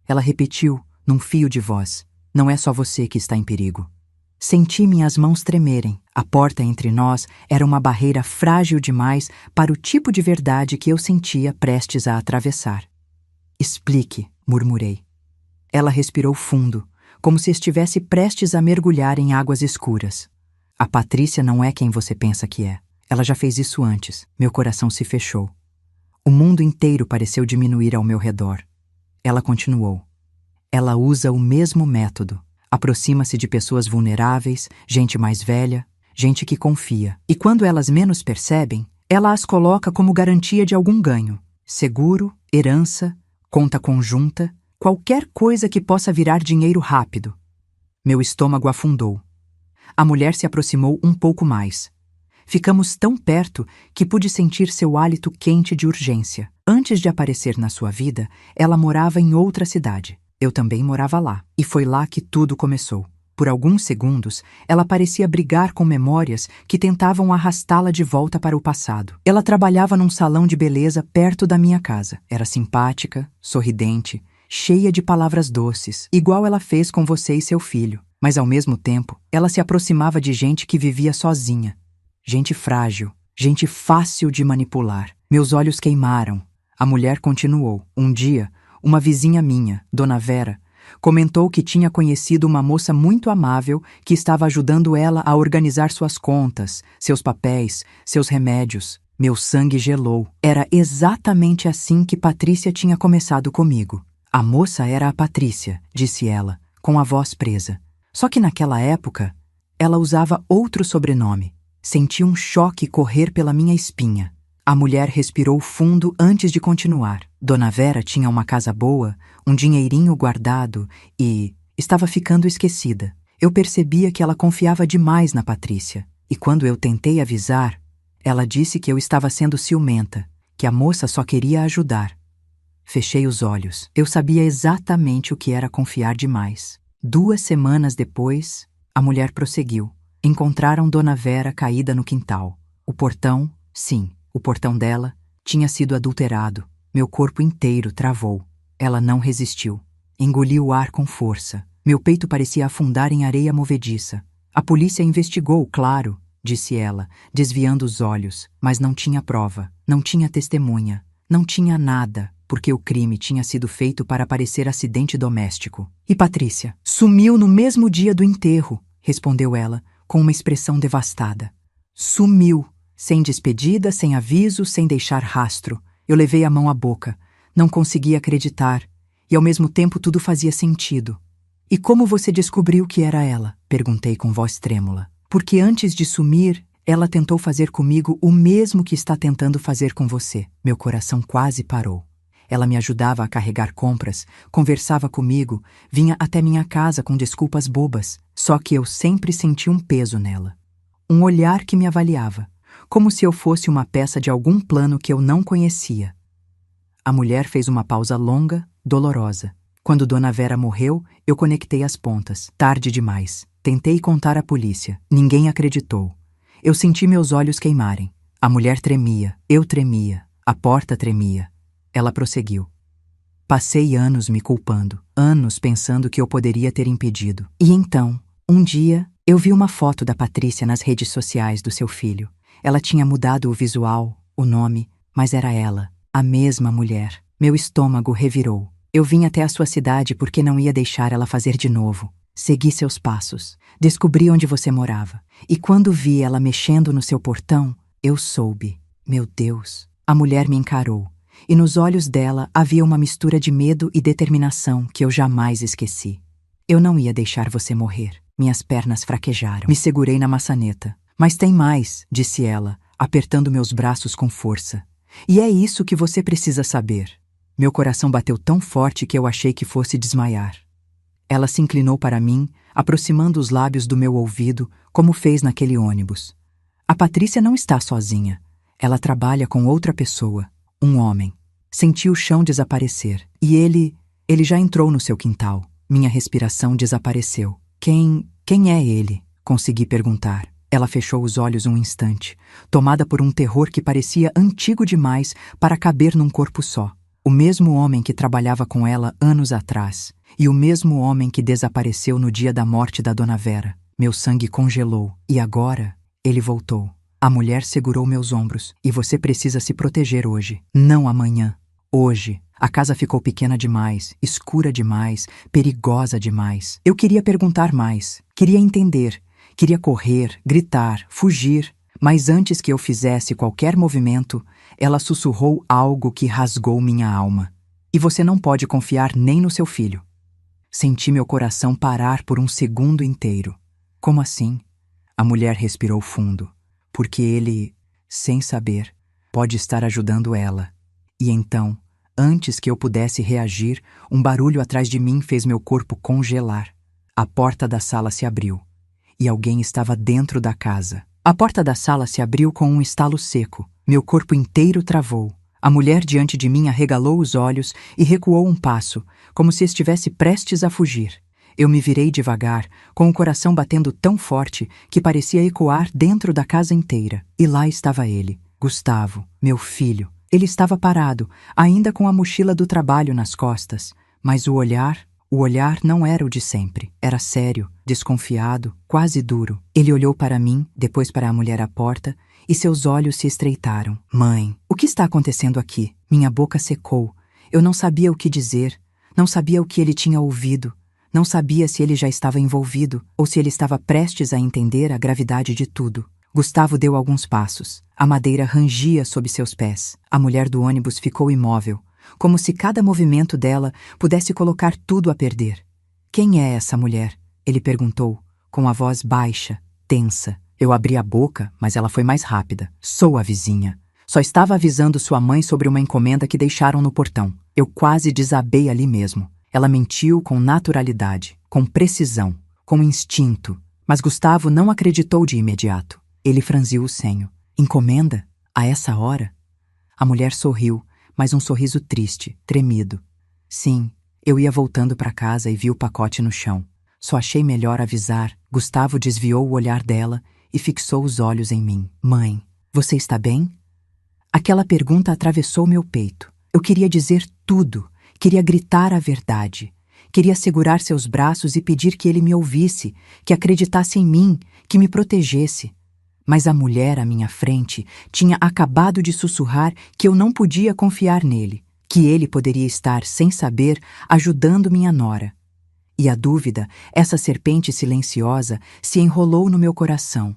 Ela repetiu, num fio de voz: não é só você que está em perigo. Senti minhas mãos tremerem. A porta entre nós era uma barreira frágil demais para o tipo de verdade que eu sentia prestes a atravessar. Explique, murmurei. Ela respirou fundo, como se estivesse prestes a mergulhar em águas escuras. A Patrícia não é quem você pensa que é. Ela já fez isso antes. Meu coração se fechou. O mundo inteiro pareceu diminuir ao meu redor. Ela continuou. Ela usa o mesmo método. Aproxima-se de pessoas vulneráveis, gente mais velha, gente que confia. E quando elas menos percebem, ela as coloca como garantia de algum ganho. Seguro, herança, conta conjunta, qualquer coisa que possa virar dinheiro rápido. Meu estômago afundou. A mulher se aproximou um pouco mais. Ficamos tão perto que pude sentir seu hálito quente de urgência. Antes de aparecer na sua vida, ela morava em outra cidade. Eu também morava lá, e foi lá que tudo começou. Por alguns segundos, ela parecia brigar com memórias que tentavam arrastá-la de volta para o passado. Ela trabalhava num salão de beleza perto da minha casa. Era simpática, sorridente, cheia de palavras doces, igual ela fez com você e seu filho. Mas, ao mesmo tempo, ela se aproximava de gente que vivia sozinha. Gente frágil, gente fácil de manipular. Meus olhos queimaram. A mulher continuou. Um dia, uma vizinha minha, Dona Vera, comentou que tinha conhecido uma moça muito amável que estava ajudando ela a organizar suas contas, seus papéis, seus remédios. Meu sangue gelou. Era exatamente assim que Patrícia tinha começado comigo. A moça era a Patrícia, disse ela, com a voz presa. Só que naquela época, ela usava outro sobrenome. Senti um choque correr pela minha espinha. A mulher respirou fundo antes de continuar. Dona Vera tinha uma casa boa, um dinheirinho guardado e estava ficando esquecida. Eu percebia que ela confiava demais na Patrícia. E quando eu tentei avisar, ela disse que eu estava sendo ciumenta, que a moça só queria ajudar. Fechei os olhos. Eu sabia exatamente o que era confiar demais. 2 semanas depois, a mulher prosseguiu. Encontraram Dona Vera caída no quintal. O portão, sim, o portão dela, tinha sido adulterado. Meu corpo inteiro travou. Ela não resistiu. Engoliu o ar com força. Meu peito parecia afundar em areia movediça. A polícia investigou, claro, disse ela, desviando os olhos, mas não tinha prova, não tinha testemunha, não tinha nada, porque o crime tinha sido feito para parecer acidente doméstico. E Patrícia? Sumiu no mesmo dia do enterro, respondeu ela, com uma expressão devastada. Sumiu. Sem despedida, sem aviso, sem deixar rastro. Eu levei a mão à boca. Não conseguia acreditar. E ao mesmo tempo tudo fazia sentido. E como você descobriu que era ela? Perguntei com voz trêmula. Porque antes de sumir, ela tentou fazer comigo o mesmo que está tentando fazer com você. Meu coração quase parou. Ela me ajudava a carregar compras, conversava comigo, vinha até minha casa com desculpas bobas. Só que eu sempre senti um peso nela. Um olhar que me avaliava. Como se eu fosse uma peça de algum plano que eu não conhecia. A mulher fez uma pausa longa, dolorosa. Quando Dona Vera morreu, eu conectei as pontas. Tarde demais. Tentei contar à polícia. Ninguém acreditou. Eu senti meus olhos queimarem. A mulher tremia. Eu tremia. A porta tremia. Ela prosseguiu. Passei anos me culpando. Anos pensando que eu poderia ter impedido. E então, um dia, eu vi uma foto da Patrícia nas redes sociais do seu filho. Ela tinha mudado o visual, o nome, mas era ela, a mesma mulher. Meu estômago revirou. Eu vim até a sua cidade porque não ia deixar ela fazer de novo. Segui seus passos. Descobri onde você morava. E quando vi ela mexendo no seu portão, eu soube. Meu Deus! A mulher me encarou. E nos olhos dela havia uma mistura de medo e determinação que eu jamais esqueci. Eu não ia deixar você morrer. Minhas pernas fraquejaram. Me segurei na maçaneta. Mas tem mais, disse ela, apertando meus braços com força. E é isso que você precisa saber. Meu coração bateu tão forte que eu achei que fosse desmaiar. Ela se inclinou para mim, aproximando os lábios do meu ouvido, como fez naquele ônibus. A Patrícia não está sozinha. Ela trabalha com outra pessoa, um homem. Senti o chão desaparecer. E ele já entrou no seu quintal. Minha respiração desapareceu. Quem é ele? Consegui perguntar. Ela fechou os olhos um instante, tomada por um terror que parecia antigo demais para caber num corpo só. O mesmo homem que trabalhava com ela anos atrás, e o mesmo homem que desapareceu no dia da morte da Dona Vera. Meu sangue congelou, e agora ele voltou. A mulher segurou meus ombros. E você precisa se proteger hoje, não amanhã. Hoje. A casa ficou pequena demais, escura demais, perigosa demais. Eu queria perguntar mais, queria entender. Queria correr, gritar, fugir, mas antes que eu fizesse qualquer movimento, ela sussurrou algo que rasgou minha alma. E você não pode confiar nem no seu filho. Senti meu coração parar por um segundo inteiro. Como assim? A mulher respirou fundo. Porque ele, sem saber, pode estar ajudando ela. E então, antes que eu pudesse reagir, um barulho atrás de mim fez meu corpo congelar. A porta da sala se abriu. E alguém estava dentro da casa. A porta da sala se abriu com um estalo seco. Meu corpo inteiro travou. A mulher diante de mim arregalou os olhos e recuou um passo, como se estivesse prestes a fugir. Eu me virei devagar, com o coração batendo tão forte que parecia ecoar dentro da casa inteira. E lá estava ele, Gustavo, meu filho. Ele estava parado, ainda com a mochila do trabalho nas costas, mas o olhar não era o de sempre. Era sério, desconfiado, quase duro. Ele olhou para mim, depois para a mulher à porta, e seus olhos se estreitaram. Mãe, o que está acontecendo aqui? Minha boca secou. Eu não sabia o que dizer, não sabia o que ele tinha ouvido, não sabia se ele já estava envolvido ou se ele estava prestes a entender a gravidade de tudo. Gustavo deu alguns passos. A madeira rangia sob seus pés. A mulher do ônibus ficou imóvel, como se cada movimento dela pudesse colocar tudo a perder. Quem é essa mulher? Ele perguntou, com a voz baixa, tensa. Eu abri a boca, mas ela foi mais rápida. Sou a vizinha. Só estava avisando sua mãe sobre uma encomenda que deixaram no portão. Eu quase desabei ali mesmo. Ela mentiu com naturalidade, com precisão, com instinto. Mas Gustavo não acreditou de imediato. Ele franziu o senho. Encomenda? A essa hora? A mulher sorriu, mas um sorriso triste, tremido. Sim, eu ia voltando para casa e vi o pacote no chão. Só achei melhor avisar. Gustavo desviou o olhar dela e fixou os olhos em mim. Mãe, você está bem? Aquela pergunta atravessou meu peito. Eu queria dizer tudo, queria gritar a verdade. Queria segurar seus braços e pedir que ele me ouvisse, que acreditasse em mim, que me protegesse. Mas a mulher à minha frente tinha acabado de sussurrar que eu não podia confiar nele, que ele poderia estar, sem saber, ajudando minha nora. E a dúvida, essa serpente silenciosa, se enrolou no meu coração.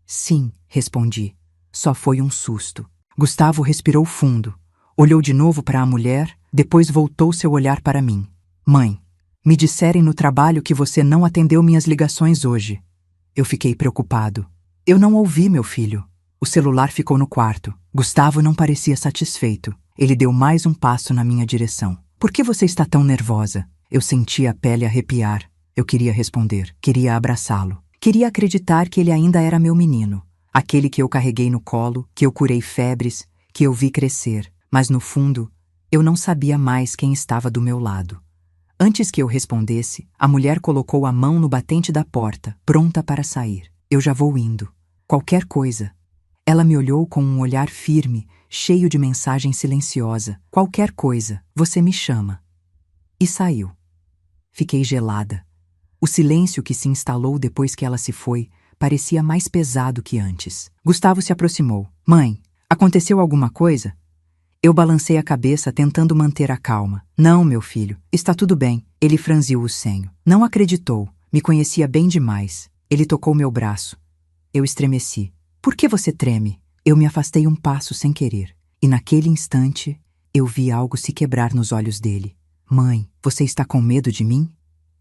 Sim, respondi. Só foi um susto. Gustavo respirou fundo. Olhou de novo para a mulher, depois voltou seu olhar para mim. Mãe, me disserem no trabalho que você não atendeu minhas ligações hoje. Eu fiquei preocupado. Eu não ouvi, meu filho. O celular ficou no quarto. Gustavo não parecia satisfeito. Ele deu mais um passo na minha direção. Por que você está tão nervosa? Eu sentia a pele arrepiar. Eu queria responder. Queria abraçá-lo. Queria acreditar que ele ainda era meu menino. Aquele que eu carreguei no colo, que eu curei febres, que eu vi crescer. Mas no fundo, eu não sabia mais quem estava do meu lado. Antes que eu respondesse, a mulher colocou a mão no batente da porta, pronta para sair. Eu já vou indo. Qualquer coisa. Ela me olhou com um olhar firme, cheio de mensagem silenciosa. Qualquer coisa, você me chama. E saiu. Fiquei gelada. O silêncio que se instalou depois que ela se foi parecia mais pesado que antes. Gustavo se aproximou. Mãe, aconteceu alguma coisa? Eu balancei a cabeça tentando manter a calma. Não, meu filho, está tudo bem. Ele franziu o senho. Não acreditou. Me conhecia bem demais. Ele tocou meu braço. Eu estremeci. Por que você treme? Eu me afastei um passo sem querer. E naquele instante, eu vi algo se quebrar nos olhos dele. Mãe, você está com medo de mim?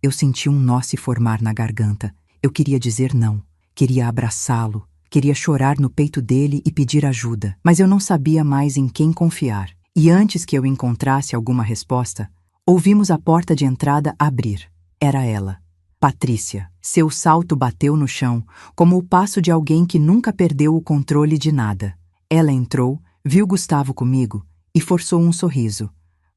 Eu senti um nó se formar na garganta. Eu queria dizer não. Queria abraçá-lo. Queria chorar no peito dele e pedir ajuda. Mas eu não sabia mais em quem confiar. E antes que eu encontrasse alguma resposta, ouvimos a porta de entrada abrir. Era ela. Patrícia. Seu salto bateu no chão, como o passo de alguém que nunca perdeu o controle de nada. Ela entrou, viu Gustavo comigo e forçou um sorriso.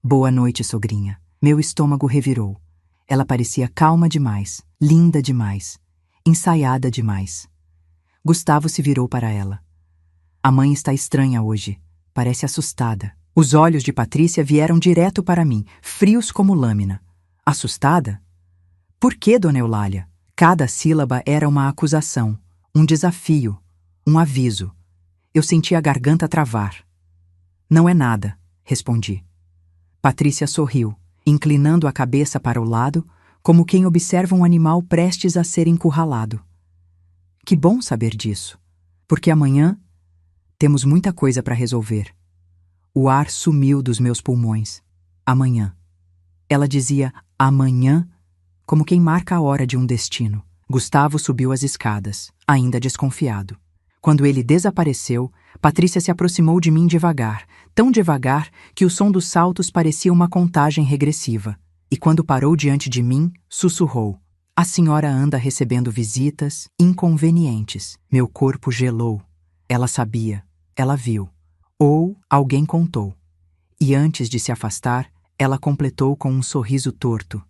Boa noite, sogrinha. Meu estômago revirou. Ela parecia calma demais, linda demais, ensaiada demais. Gustavo se virou para ela. A mãe está estranha hoje. Parece assustada. Os olhos de Patrícia vieram direto para mim, frios como lâmina. Assustada? Por que, dona Eulália? Cada sílaba era uma acusação, um desafio, um aviso. Eu senti a garganta travar. Não é nada, respondi. Patrícia sorriu, inclinando a cabeça para o lado, como quem observa um animal prestes a ser encurralado. Que bom saber disso. Porque amanhã temos muita coisa para resolver. O ar sumiu dos meus pulmões. Amanhã. Ela dizia amanhã, como quem marca a hora de um destino. Gustavo subiu as escadas, ainda desconfiado. Quando ele desapareceu, Patrícia se aproximou de mim devagar, tão devagar que o som dos saltos parecia uma contagem regressiva. E quando parou diante de mim, sussurrou: "A senhora anda recebendo visitas inconvenientes." Meu corpo gelou. Ela sabia, ela viu. Ou alguém contou. E antes de se afastar, ela completou com um sorriso torto: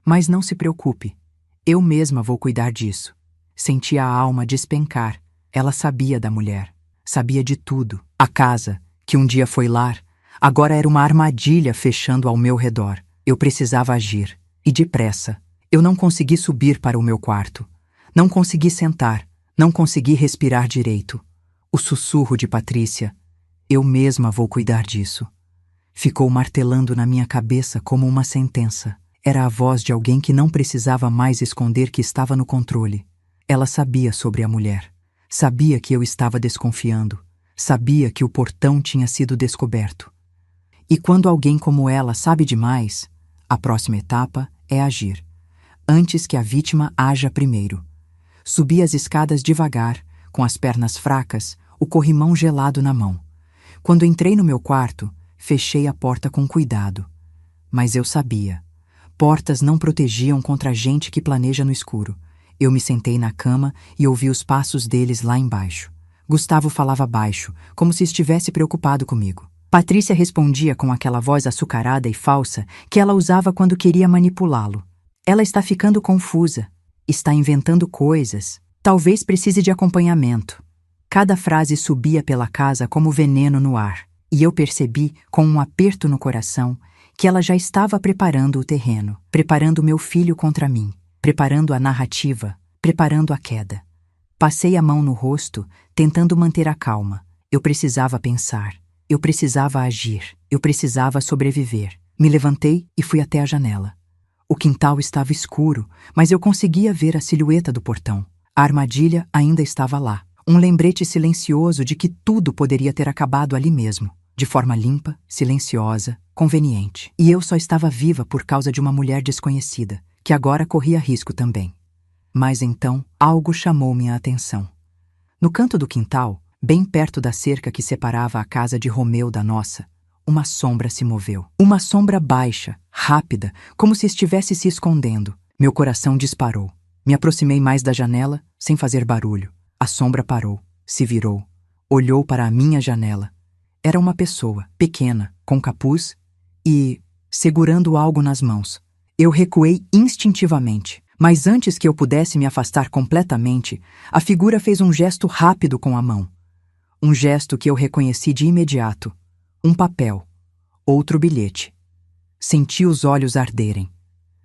"Mas não se preocupe, eu mesma vou cuidar disso." Senti a alma despencar. Ela sabia da mulher, sabia de tudo. A casa, que um dia foi lar, agora era uma armadilha fechando ao meu redor. Eu precisava agir, e depressa. Eu não consegui subir para o meu quarto. Não consegui sentar, não consegui respirar direito. O sussurro de Patrícia: "Eu mesma vou cuidar disso." Ficou martelando na minha cabeça como uma sentença. Era a voz de alguém que não precisava mais esconder que estava no controle. Ela sabia sobre a mulher. Sabia que eu estava desconfiando. Sabia que o portão tinha sido descoberto. E quando alguém como ela sabe demais, a próxima etapa é agir, antes que a vítima haja primeiro. Subi as escadas devagar, com as pernas fracas, o corrimão gelado na mão. Quando entrei no meu quarto, fechei a porta com cuidado. Mas eu sabia. Portas não protegiam contra gente que planeja no escuro. Eu me sentei na cama e ouvi os passos deles lá embaixo. Gustavo falava baixo, como se estivesse preocupado comigo. Patrícia respondia com aquela voz açucarada e falsa que ela usava quando queria manipulá-lo. Ela está ficando confusa. Está inventando coisas. Talvez precise de acompanhamento. Cada frase subia pela casa como veneno no ar. E eu percebi, com um aperto no coração, que ela já estava preparando o terreno, preparando meu filho contra mim, preparando a narrativa, preparando a queda. Passei a mão no rosto, tentando manter a calma. Eu precisava pensar. Eu precisava agir. Eu precisava sobreviver. Me levantei e fui até a janela. O quintal estava escuro, mas eu conseguia ver a silhueta do portão. A armadilha ainda estava lá. Um lembrete silencioso de que tudo poderia ter acabado ali mesmo. De forma limpa, silenciosa, conveniente. E eu só estava viva por causa de uma mulher desconhecida, que agora corria risco também. Mas então, algo chamou minha atenção. No canto do quintal, bem perto da cerca que separava a casa de Romeu da nossa, uma sombra se moveu. Uma sombra baixa, rápida, como se estivesse se escondendo. Meu coração disparou. Me aproximei mais da janela, sem fazer barulho. A sombra parou, se virou, olhou para a minha janela. Era uma pessoa, pequena, com capuz e segurando algo nas mãos. Eu recuei instintivamente, mas antes que eu pudesse me afastar completamente, a figura fez um gesto rápido com a mão. Um gesto que eu reconheci de imediato. Um papel. Outro bilhete. Senti os olhos arderem.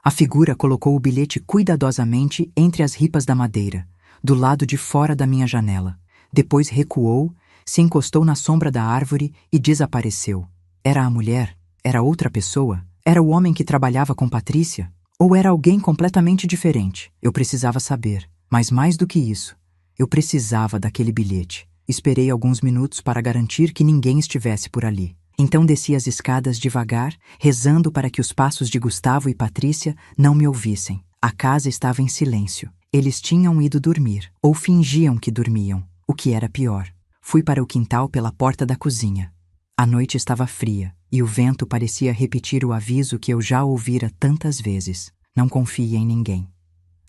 A figura colocou o bilhete cuidadosamente entre as ripas da madeira, do lado de fora da minha janela. Depois recuou, se encostou na sombra da árvore e desapareceu. Era a mulher? Era outra pessoa? Era o homem que trabalhava com Patrícia? Ou era alguém completamente diferente? Eu precisava saber. Mas mais do que isso, eu precisava daquele bilhete. Esperei alguns minutos para garantir que ninguém estivesse por ali. Então desci as escadas devagar, rezando para que os passos de Gustavo e Patrícia não me ouvissem. A casa estava em silêncio. Eles tinham ido dormir, ou fingiam que dormiam, o que era pior. Fui para o quintal pela porta da cozinha. A noite estava fria, e o vento parecia repetir o aviso que eu já ouvira tantas vezes. Não confie em ninguém.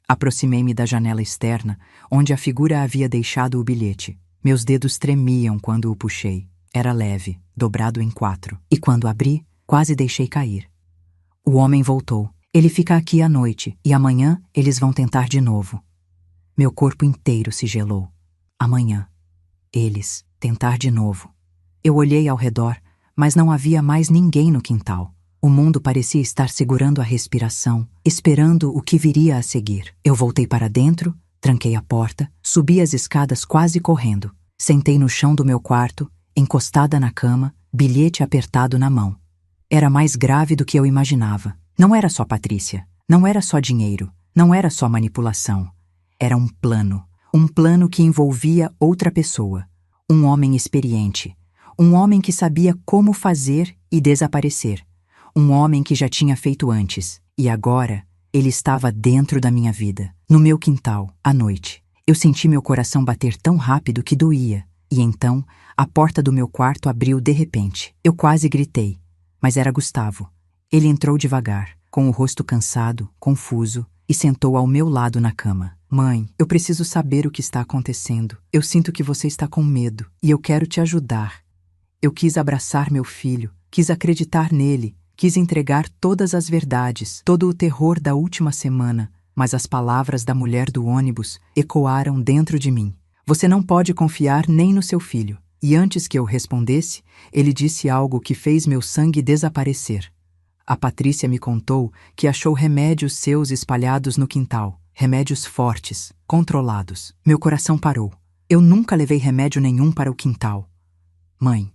Aproximei-me da janela externa, onde a figura havia deixado o bilhete. Meus dedos tremiam quando o puxei. Era leve, dobrado em 4. E quando abri, quase deixei cair. O homem voltou. Ele fica aqui à noite, e amanhã eles vão tentar de novo. Meu corpo inteiro se gelou. Amanhã. Eles, tentar de novo. Eu olhei ao redor, mas não havia mais ninguém no quintal. O mundo parecia estar segurando a respiração, esperando o que viria a seguir. Eu voltei para dentro, tranquei a porta, subi as escadas quase correndo. Sentei no chão do meu quarto, encostada na cama, bilhete apertado na mão. Era mais grave do que eu imaginava. Não era só Patrícia, não era só dinheiro, não era só manipulação. Era um plano, Um plano que envolvia outra pessoa. Um homem experiente. Um homem que sabia como fazer e desaparecer. Um homem que já tinha feito antes. E agora, ele estava dentro da minha vida. No meu quintal, à noite. Eu senti meu coração bater tão rápido que doía. E então, a porta do meu quarto abriu de repente. Eu quase gritei. Mas era Gustavo. Ele entrou devagar, com o rosto cansado, confuso, e sentou ao meu lado na cama. Mãe, eu preciso saber o que está acontecendo. Eu sinto que você está com medo, e eu quero te ajudar. Eu quis abraçar meu filho, quis acreditar nele, quis entregar todas as verdades, todo o terror da última semana, mas as palavras da mulher do ônibus ecoaram dentro de mim. Você não pode confiar nem no seu filho. E antes que eu respondesse, ele disse algo que fez meu sangue desaparecer. A Patrícia me contou que achou remédios seus espalhados no quintal. Remédios fortes, controlados. Meu coração parou. Eu nunca levei remédio nenhum para o quintal. Mãe,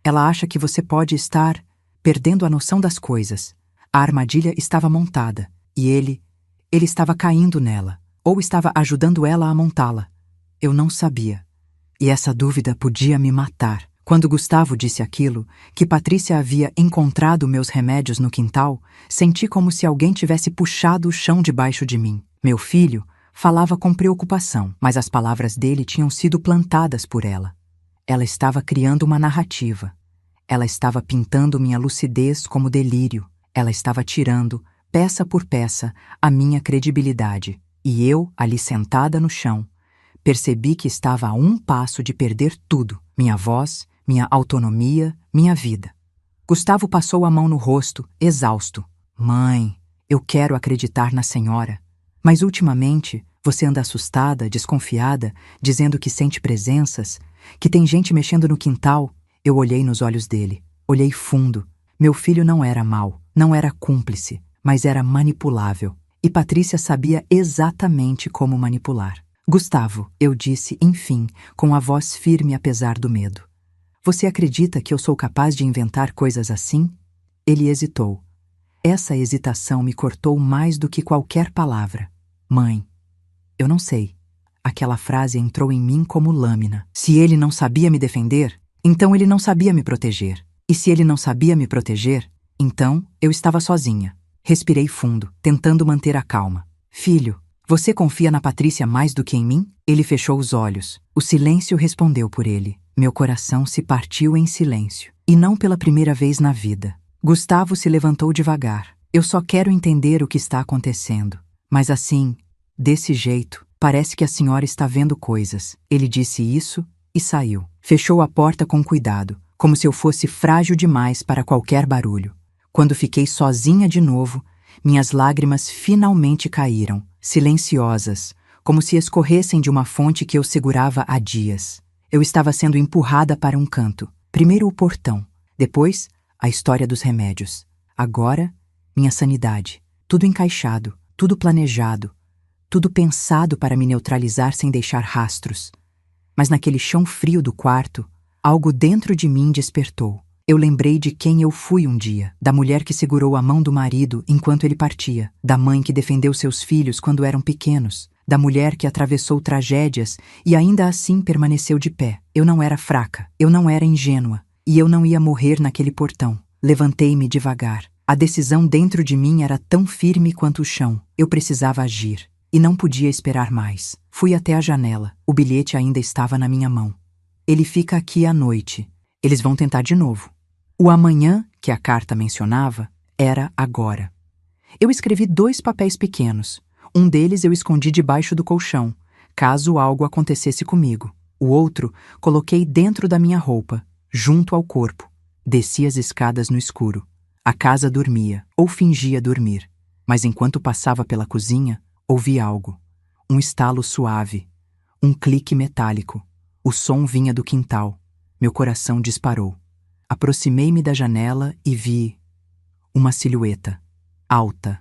ela acha que você pode estar perdendo a noção das coisas. A armadilha estava montada, e ele estava caindo nela, ou estava ajudando ela a montá-la. Eu não sabia. E essa dúvida podia me matar. Quando Gustavo disse aquilo, que Patrícia havia encontrado meus remédios no quintal, senti como se alguém tivesse puxado o chão debaixo de mim. Meu filho falava com preocupação, mas as palavras dele tinham sido plantadas por ela. Ela estava criando uma narrativa. Ela estava pintando minha lucidez como delírio. Ela estava tirando, peça por peça, a minha credibilidade. E eu, ali sentada no chão, percebi que estava a um passo de perder tudo. Minha voz, minha autonomia, minha vida. Gustavo passou a mão no rosto, exausto. Mãe, eu quero acreditar na senhora. Mas ultimamente, você anda assustada, desconfiada, dizendo que sente presenças, que tem gente mexendo no quintal. Eu olhei nos olhos dele. Olhei fundo. Meu filho não era mau, não era cúmplice, mas era manipulável. E Patrícia sabia exatamente como manipular. Gustavo, eu disse, enfim, com a voz firme apesar do medo. Você acredita que eu sou capaz de inventar coisas assim? Ele hesitou. Essa hesitação me cortou mais do que qualquer palavra. Mãe, eu não sei. Aquela frase entrou em mim como lâmina. Se ele não sabia me defender, então ele não sabia me proteger. E se ele não sabia me proteger, então eu estava sozinha. Respirei fundo, tentando manter a calma. Filho, você confia na Patrícia mais do que em mim? Ele fechou os olhos. O silêncio respondeu por ele. Meu coração se partiu em silêncio. E não pela primeira vez na vida. Gustavo se levantou devagar. Eu só quero entender o que está acontecendo. Mas assim, desse jeito, parece que a senhora está vendo coisas. Ele disse isso e saiu. Fechou a porta com cuidado, como se eu fosse frágil demais para qualquer barulho. Quando fiquei sozinha de novo, minhas lágrimas finalmente caíram, silenciosas, como se escorressem de uma fonte que eu segurava há dias. Eu estava sendo empurrada para um canto. Primeiro o portão, depois a história dos remédios. Agora, minha sanidade. Tudo encaixado, tudo planejado, tudo pensado para me neutralizar sem deixar rastros. Mas naquele chão frio do quarto, algo dentro de mim despertou. Eu lembrei de quem eu fui um dia, da mulher que segurou a mão do marido enquanto ele partia, da mãe que defendeu seus filhos quando eram pequenos, da mulher que atravessou tragédias e ainda assim permaneceu de pé. Eu não era fraca, eu não era ingênua, e eu não ia morrer naquele portão. Levantei-me devagar. A decisão dentro de mim era tão firme quanto o chão. Eu precisava agir, e não podia esperar mais. Fui até a janela. O bilhete ainda estava na minha mão. Ele fica aqui à noite. Eles vão tentar de novo. O amanhã, que a carta mencionava, era agora. Eu escrevi 2 papéis pequenos. Um deles eu escondi debaixo do colchão, caso algo acontecesse comigo. O outro coloquei dentro da minha roupa, junto ao corpo. Desci as escadas no escuro. A casa dormia, ou fingia dormir. Mas enquanto passava pela cozinha, ouvi algo. Um estalo suave. Um clique metálico. O som vinha do quintal. Meu coração disparou. Aproximei-me da janela e vi uma silhueta, alta,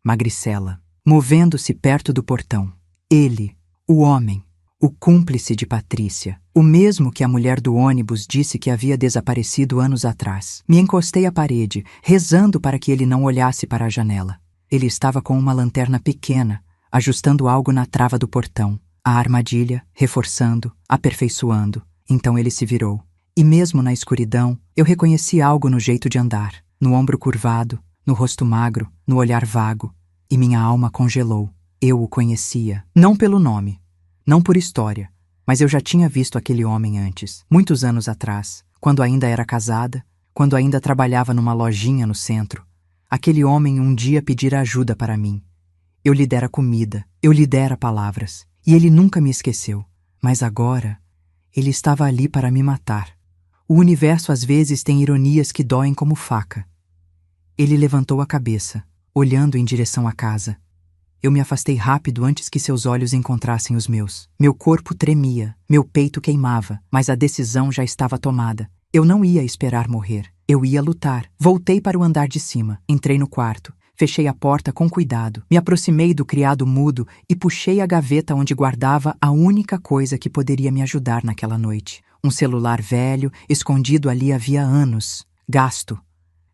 magricela, movendo-se perto do portão. Ele, o homem, o cúmplice de Patrícia, o mesmo que a mulher do ônibus disse que havia desaparecido anos atrás. Me encostei à parede, rezando para que ele não olhasse para a janela. Ele estava com uma lanterna pequena, ajustando algo na trava do portão. A armadilha, reforçando, aperfeiçoando. Então ele se virou. E mesmo na escuridão, eu reconheci algo no jeito de andar, no ombro curvado, no rosto magro, no olhar vago. E minha alma congelou. Eu o conhecia. Não pelo nome, não por história, mas eu já tinha visto aquele homem antes, muitos anos atrás, quando ainda era casada, quando ainda trabalhava numa lojinha no centro. Aquele homem um dia pedira ajuda para mim. Eu lhe dera comida, eu lhe dera palavras, e ele nunca me esqueceu. Mas agora, ele estava ali para me matar. O universo às vezes tem ironias que doem como faca. Ele levantou a cabeça, olhando em direção à casa. Eu me afastei rápido antes que seus olhos encontrassem os meus. Meu corpo tremia, meu peito queimava, mas a decisão já estava tomada. Eu não ia esperar morrer. Eu ia lutar. Voltei para o andar de cima. Entrei no quarto. Fechei a porta com cuidado. Me aproximei do criado mudo e puxei a gaveta onde guardava a única coisa que poderia me ajudar naquela noite. Um celular velho, escondido ali havia anos. Gasto.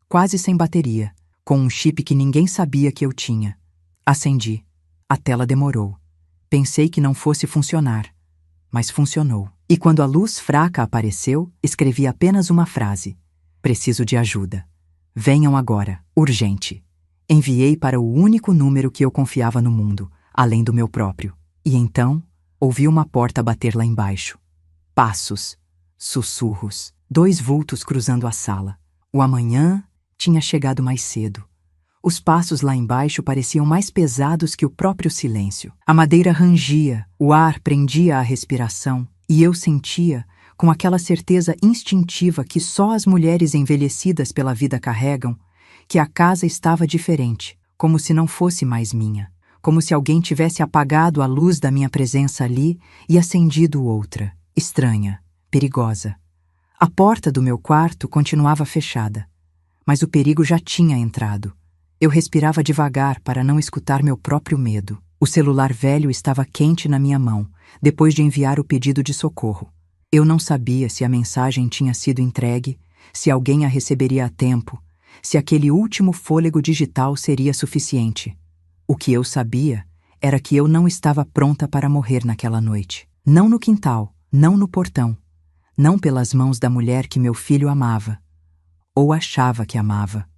Quase sem bateria. Com um chip que ninguém sabia que eu tinha. Acendi. A tela demorou. Pensei que não fosse funcionar. Mas funcionou. E quando a luz fraca apareceu, escrevi apenas uma frase. Preciso de ajuda. Venham agora. Urgente. Enviei para o único número que eu confiava no mundo, além do meu próprio. E então, ouvi uma porta bater lá embaixo. Passos. Sussurros. 2 vultos cruzando a sala. O amanhã tinha chegado mais cedo. Os passos lá embaixo pareciam mais pesados que o próprio silêncio. A madeira rangia, o ar prendia a respiração, e eu sentia, com aquela certeza instintiva que só as mulheres envelhecidas pela vida carregam, que a casa estava diferente, como se não fosse mais minha, como se alguém tivesse apagado a luz da minha presença ali e acendido outra, estranha, perigosa. A porta do meu quarto continuava fechada, mas o perigo já tinha entrado. Eu respirava devagar para não escutar meu próprio medo. O celular velho estava quente na minha mão, depois de enviar o pedido de socorro. Eu não sabia se a mensagem tinha sido entregue, se alguém a receberia a tempo, se aquele último fôlego digital seria suficiente. O que eu sabia era que eu não estava pronta para morrer naquela noite. Não no quintal, não no portão, não pelas mãos da mulher que meu filho amava, ou achava que amava.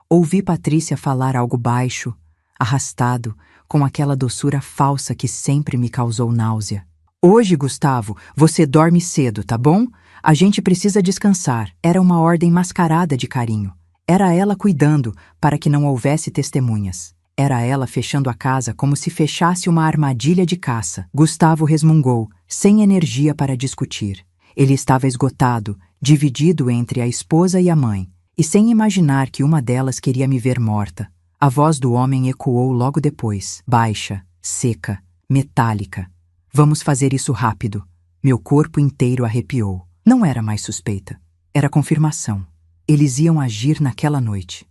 Ouvi Patrícia falar algo baixo, arrastado, com aquela doçura falsa que sempre me causou náusea. Hoje, Gustavo, você dorme cedo, tá bom? A gente precisa descansar. Era uma ordem mascarada de carinho. Era ela cuidando para que não houvesse testemunhas. Era ela fechando a casa como se fechasse uma armadilha de caça. Gustavo resmungou, sem energia para discutir. Ele estava esgotado, dividido entre a esposa e a mãe. E sem imaginar que uma delas queria me ver morta. A voz do homem ecoou logo depois, baixa, seca, metálica. Vamos fazer isso rápido. Meu corpo inteiro arrepiou. Não era mais suspeita. Era confirmação. Eles iam agir naquela noite.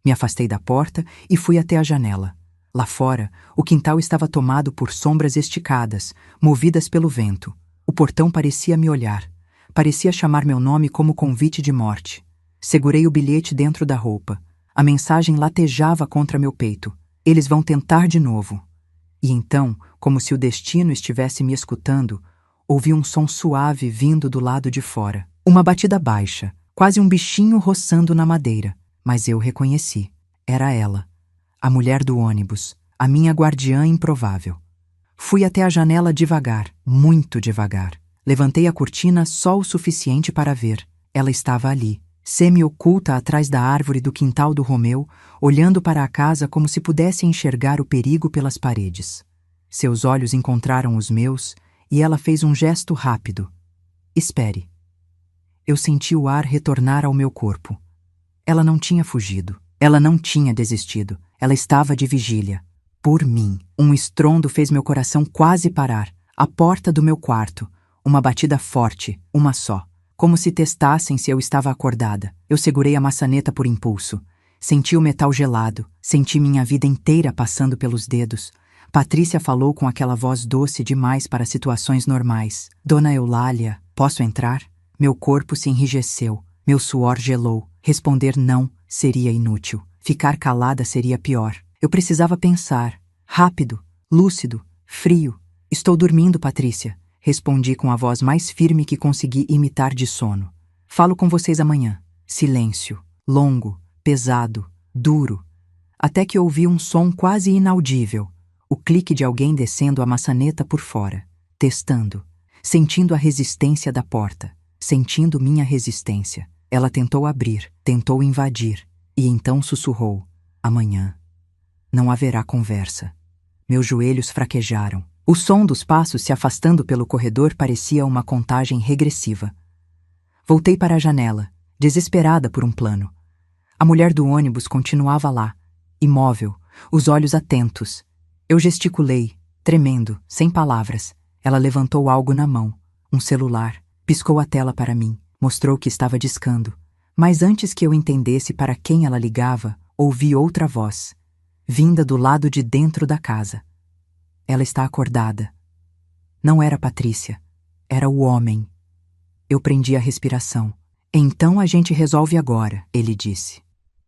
Me afastei da porta e fui até a janela. Lá fora, o quintal estava tomado por sombras esticadas, movidas pelo vento. O portão parecia me olhar. Parecia chamar meu nome como convite de morte. Segurei o bilhete dentro da roupa. A mensagem latejava contra meu peito. Eles vão tentar de novo. E então, como se o destino estivesse me escutando, ouvi um som suave vindo do lado de fora. Uma batida baixa, quase um bichinho roçando na madeira. Mas eu reconheci. Era ela. A mulher do ônibus. A minha guardiã improvável. Fui até a janela devagar, muito devagar. Levantei a cortina só o suficiente para ver. Ela estava ali, semi-oculta atrás da árvore do quintal do Romeu, olhando para a casa como se pudesse enxergar o perigo pelas paredes. Seus olhos encontraram os meus e ela fez um gesto rápido. Espere. Eu senti o ar retornar ao meu corpo. Ela não tinha fugido. Ela não tinha desistido. Ela estava de vigília. Por mim. Um estrondo fez meu coração quase parar. A porta do meu quarto. Uma batida forte, uma só. Como se testassem se eu estava acordada. Eu segurei a maçaneta por impulso. Senti o metal gelado. Senti minha vida inteira passando pelos dedos. Patrícia falou com aquela voz doce demais para situações normais. Dona Eulália, posso entrar? Meu corpo se enrijeceu. Meu suor gelou. Responder não seria inútil. Ficar calada seria pior. Eu precisava pensar. Rápido, lúcido, frio. Estou dormindo, Patrícia, respondi com a voz mais firme que consegui imitar de sono. Falo com vocês amanhã. Silêncio, longo, pesado, duro, até que ouvi um som quase inaudível, o clique de alguém descendo a maçaneta por fora, testando, sentindo a resistência da porta, sentindo minha resistência. Ela tentou abrir, tentou invadir, e então sussurrou: amanhã não haverá conversa. Meus joelhos fraquejaram. O som dos passos se afastando pelo corredor parecia uma contagem regressiva. Voltei para a janela, desesperada por um plano. A mulher do ônibus continuava lá, imóvel, os olhos atentos. Eu gesticulei, tremendo, sem palavras. Ela levantou algo na mão, um celular, piscou a tela para mim, mostrou que estava discando. Mas antes que eu entendesse para quem ela ligava, ouvi outra voz, vinda do lado de dentro da casa. Ela está acordada. Não era Patrícia, era o homem. Eu prendi a respiração. Então a gente resolve agora, ele disse.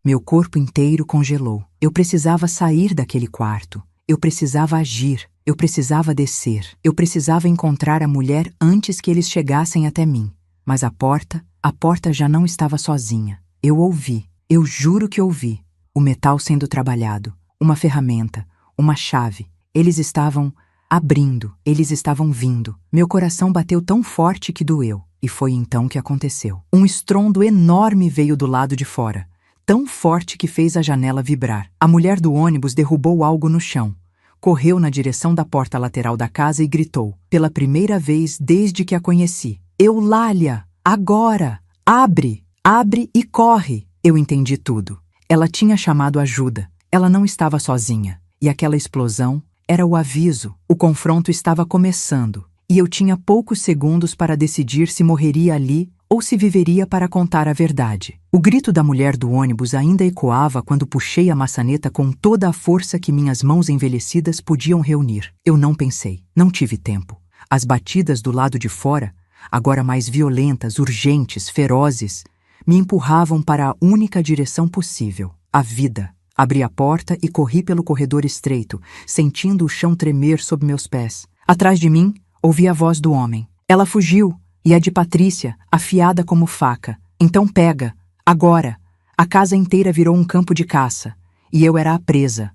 Meu corpo inteiro congelou. Eu precisava sair daquele quarto. Eu precisava agir. Eu precisava descer. Eu precisava encontrar a mulher antes que eles chegassem até mim. Mas a porta já não estava sozinha. Eu ouvi. Eu juro que ouvi. O metal sendo trabalhado. Uma ferramenta. Uma chave. Eles estavam abrindo, eles estavam vindo. Meu coração bateu tão forte que doeu. E foi então que aconteceu. Um estrondo enorme veio do lado de fora, tão forte que fez a janela vibrar. A mulher do ônibus derrubou algo no chão. Correu na direção da porta lateral da casa e gritou, pela primeira vez desde que a conheci: Eulália, agora! Abre! Abre e corre! Eu entendi tudo. Ela tinha chamado ajuda. Ela não estava sozinha. E aquela explosão era o aviso. O confronto estava começando, e eu tinha poucos segundos para decidir se morreria ali ou se viveria para contar a verdade. O grito da mulher do ônibus ainda ecoava quando puxei a maçaneta com toda a força que minhas mãos envelhecidas podiam reunir. Eu não pensei, não tive tempo. As batidas do lado de fora, agora mais violentas, urgentes, ferozes, me empurravam para a única direção possível: a vida. Abri a porta e corri pelo corredor estreito, sentindo o chão tremer sob meus pés. Atrás de mim, ouvi a voz do homem. Ela fugiu, e a de Patrícia, afiada como faca. Então pega, agora. A casa inteira virou um campo de caça, e eu era a presa.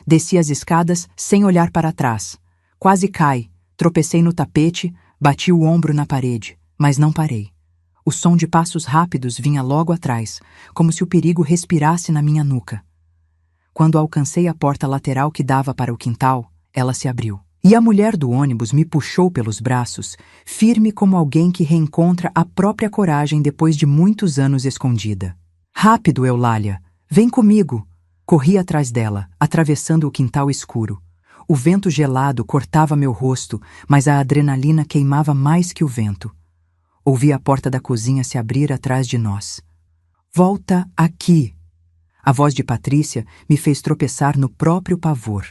Desci as escadas sem olhar para trás. Quase caí, tropecei no tapete, bati o ombro na parede, mas não parei. O som de passos rápidos vinha logo atrás, como se o perigo respirasse na minha nuca. Quando alcancei a porta lateral que dava para o quintal, ela se abriu. E a mulher do ônibus me puxou pelos braços, firme como alguém que reencontra a própria coragem depois de muitos anos escondida. Rápido, Eulália! Vem comigo! Corri atrás dela, atravessando o quintal escuro. O vento gelado cortava meu rosto, mas a adrenalina queimava mais que o vento. Ouvi a porta da cozinha se abrir atrás de nós. Volta aqui! A voz de Patrícia me fez tropeçar no próprio pavor.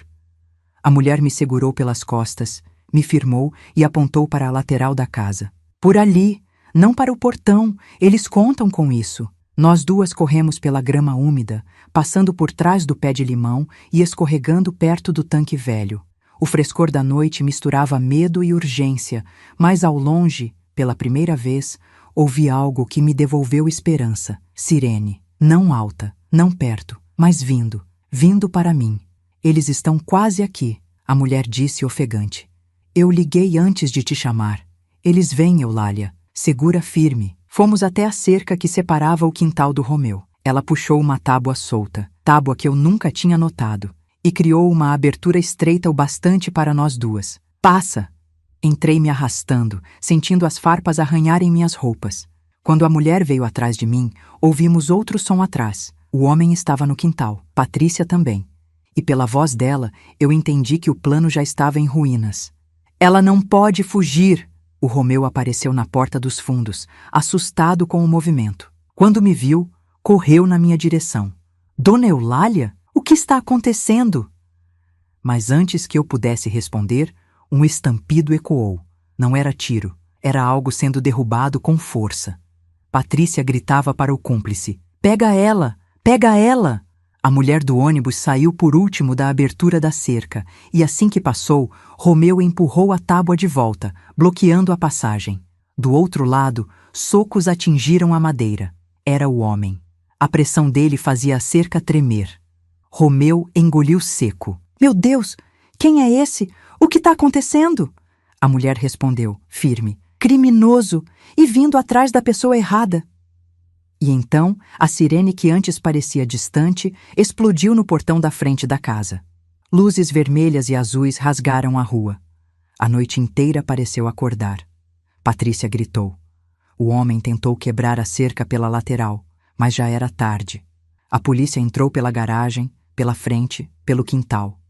A mulher me segurou pelas costas, me firmou e apontou para a lateral da casa. Por ali, não para o portão, eles contam com isso. Nós duas corremos pela grama úmida, passando por trás do pé de limão e escorregando perto do tanque velho. O frescor da noite misturava medo e urgência, mas ao longe, pela primeira vez, ouvi algo que me devolveu esperança. Sirene, não alta, não perto, mas vindo para mim. Eles estão quase aqui, a mulher disse ofegante. Eu liguei antes de te chamar. Eles vêm, Eulália. Segura firme. Fomos até a cerca que separava o quintal do Romeu. Ela puxou uma tábua solta, tábua que eu nunca tinha notado, e criou uma abertura estreita o bastante para nós duas. Passa! Entrei me arrastando, sentindo as farpas arranharem minhas roupas. Quando a mulher veio atrás de mim, ouvimos outro som atrás. O homem estava no quintal, Patrícia também. E pela voz dela, eu entendi que o plano já estava em ruínas. Ela não pode fugir! O Romeu apareceu na porta dos fundos, assustado com o movimento. Quando me viu, correu na minha direção. Dona Eulália? O que está acontecendo? Mas antes que eu pudesse responder, um estampido ecoou. Não era tiro, era algo sendo derrubado com força. Patrícia gritava para o cúmplice. Pega ela! Pega ela! A mulher do ônibus saiu por último da abertura da cerca, e assim que passou, Romeu empurrou a tábua de volta, bloqueando a passagem. Do outro lado, socos atingiram a madeira. Era o homem. A pressão dele fazia a cerca tremer. Romeu engoliu seco. Meu Deus! Quem é esse? O que está acontecendo? A mulher respondeu, firme. Criminoso! E vindo atrás da pessoa errada. E então, a sirene que antes parecia distante, explodiu no portão da frente da casa. Luzes vermelhas e azuis rasgaram a rua. A noite inteira pareceu acordar. Patrícia gritou. O homem tentou quebrar a cerca pela lateral, mas já era tarde. A polícia entrou pela garagem, pela frente, pelo quintal.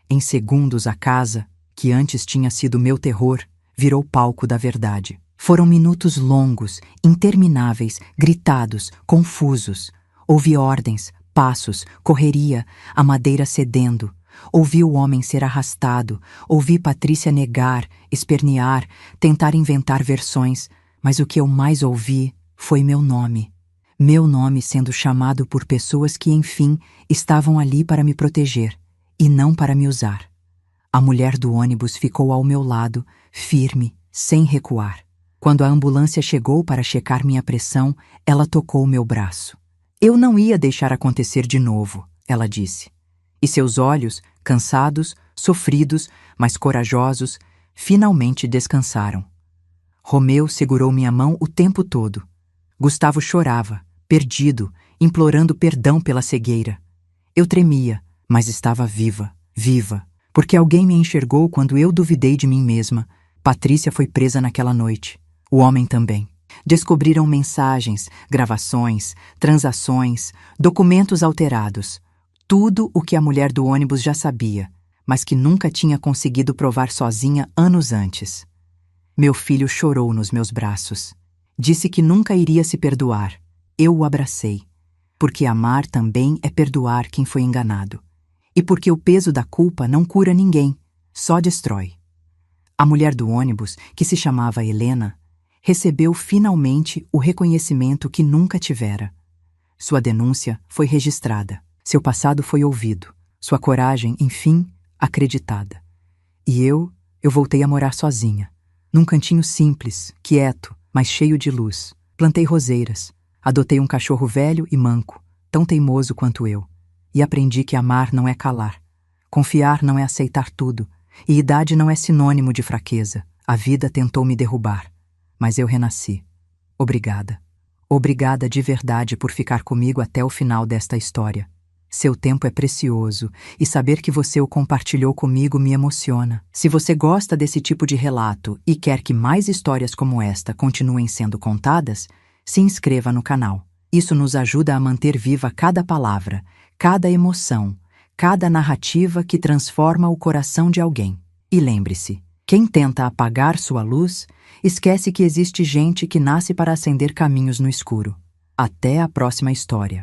Em segundos a casa, que antes tinha sido meu terror, virou palco da verdade. Foram minutos longos, intermináveis, gritados, confusos. Ouvi ordens, passos, correria, a madeira cedendo. Ouvi o homem ser arrastado, ouvi Patrícia negar, espernear, tentar inventar versões, mas o que eu mais ouvi foi meu nome. Meu nome sendo chamado por pessoas que, enfim, estavam ali para me proteger, e não para me usar. A mulher do ônibus ficou ao meu lado, firme, sem recuar. Quando a ambulância chegou para checar minha pressão, ela tocou meu braço. Eu não ia deixar acontecer de novo, ela disse. E seus olhos, cansados, sofridos, mas corajosos, finalmente descansaram. Romeu segurou minha mão o tempo todo. Gustavo chorava, perdido, implorando perdão pela cegueira. Eu tremia, mas estava viva, viva, porque alguém me enxergou quando eu duvidei de mim mesma. Patrícia foi presa naquela noite. O homem também. Descobriram mensagens, gravações, transações, documentos alterados. Tudo o que a mulher do ônibus já sabia, mas que nunca tinha conseguido provar sozinha anos antes. Meu filho chorou nos meus braços. Disse que nunca iria se perdoar. Eu o abracei. Porque amar também é perdoar quem foi enganado. E porque o peso da culpa não cura ninguém, só destrói. A mulher do ônibus, que se chamava Helena, recebeu finalmente o reconhecimento que nunca tivera. Sua denúncia foi registrada. Seu passado foi ouvido. Sua coragem, enfim, acreditada. E eu voltei a morar sozinha. Num cantinho simples, quieto, mas cheio de luz. Plantei roseiras. Adotei um cachorro velho e manco, tão teimoso quanto eu. E aprendi que amar não é calar. Confiar não é aceitar tudo. E idade não é sinônimo de fraqueza. A vida tentou me derrubar. Mas eu renasci. Obrigada. Obrigada de verdade por ficar comigo até o final desta história. Seu tempo é precioso e saber que você o compartilhou comigo me emociona. Se você gosta desse tipo de relato e quer que mais histórias como esta continuem sendo contadas, se inscreva no canal. Isso nos ajuda a manter viva cada palavra, cada emoção, cada narrativa que transforma o coração de alguém. E lembre-se, quem tenta apagar sua luz, esquece que existe gente que nasce para acender caminhos no escuro. Até a próxima história.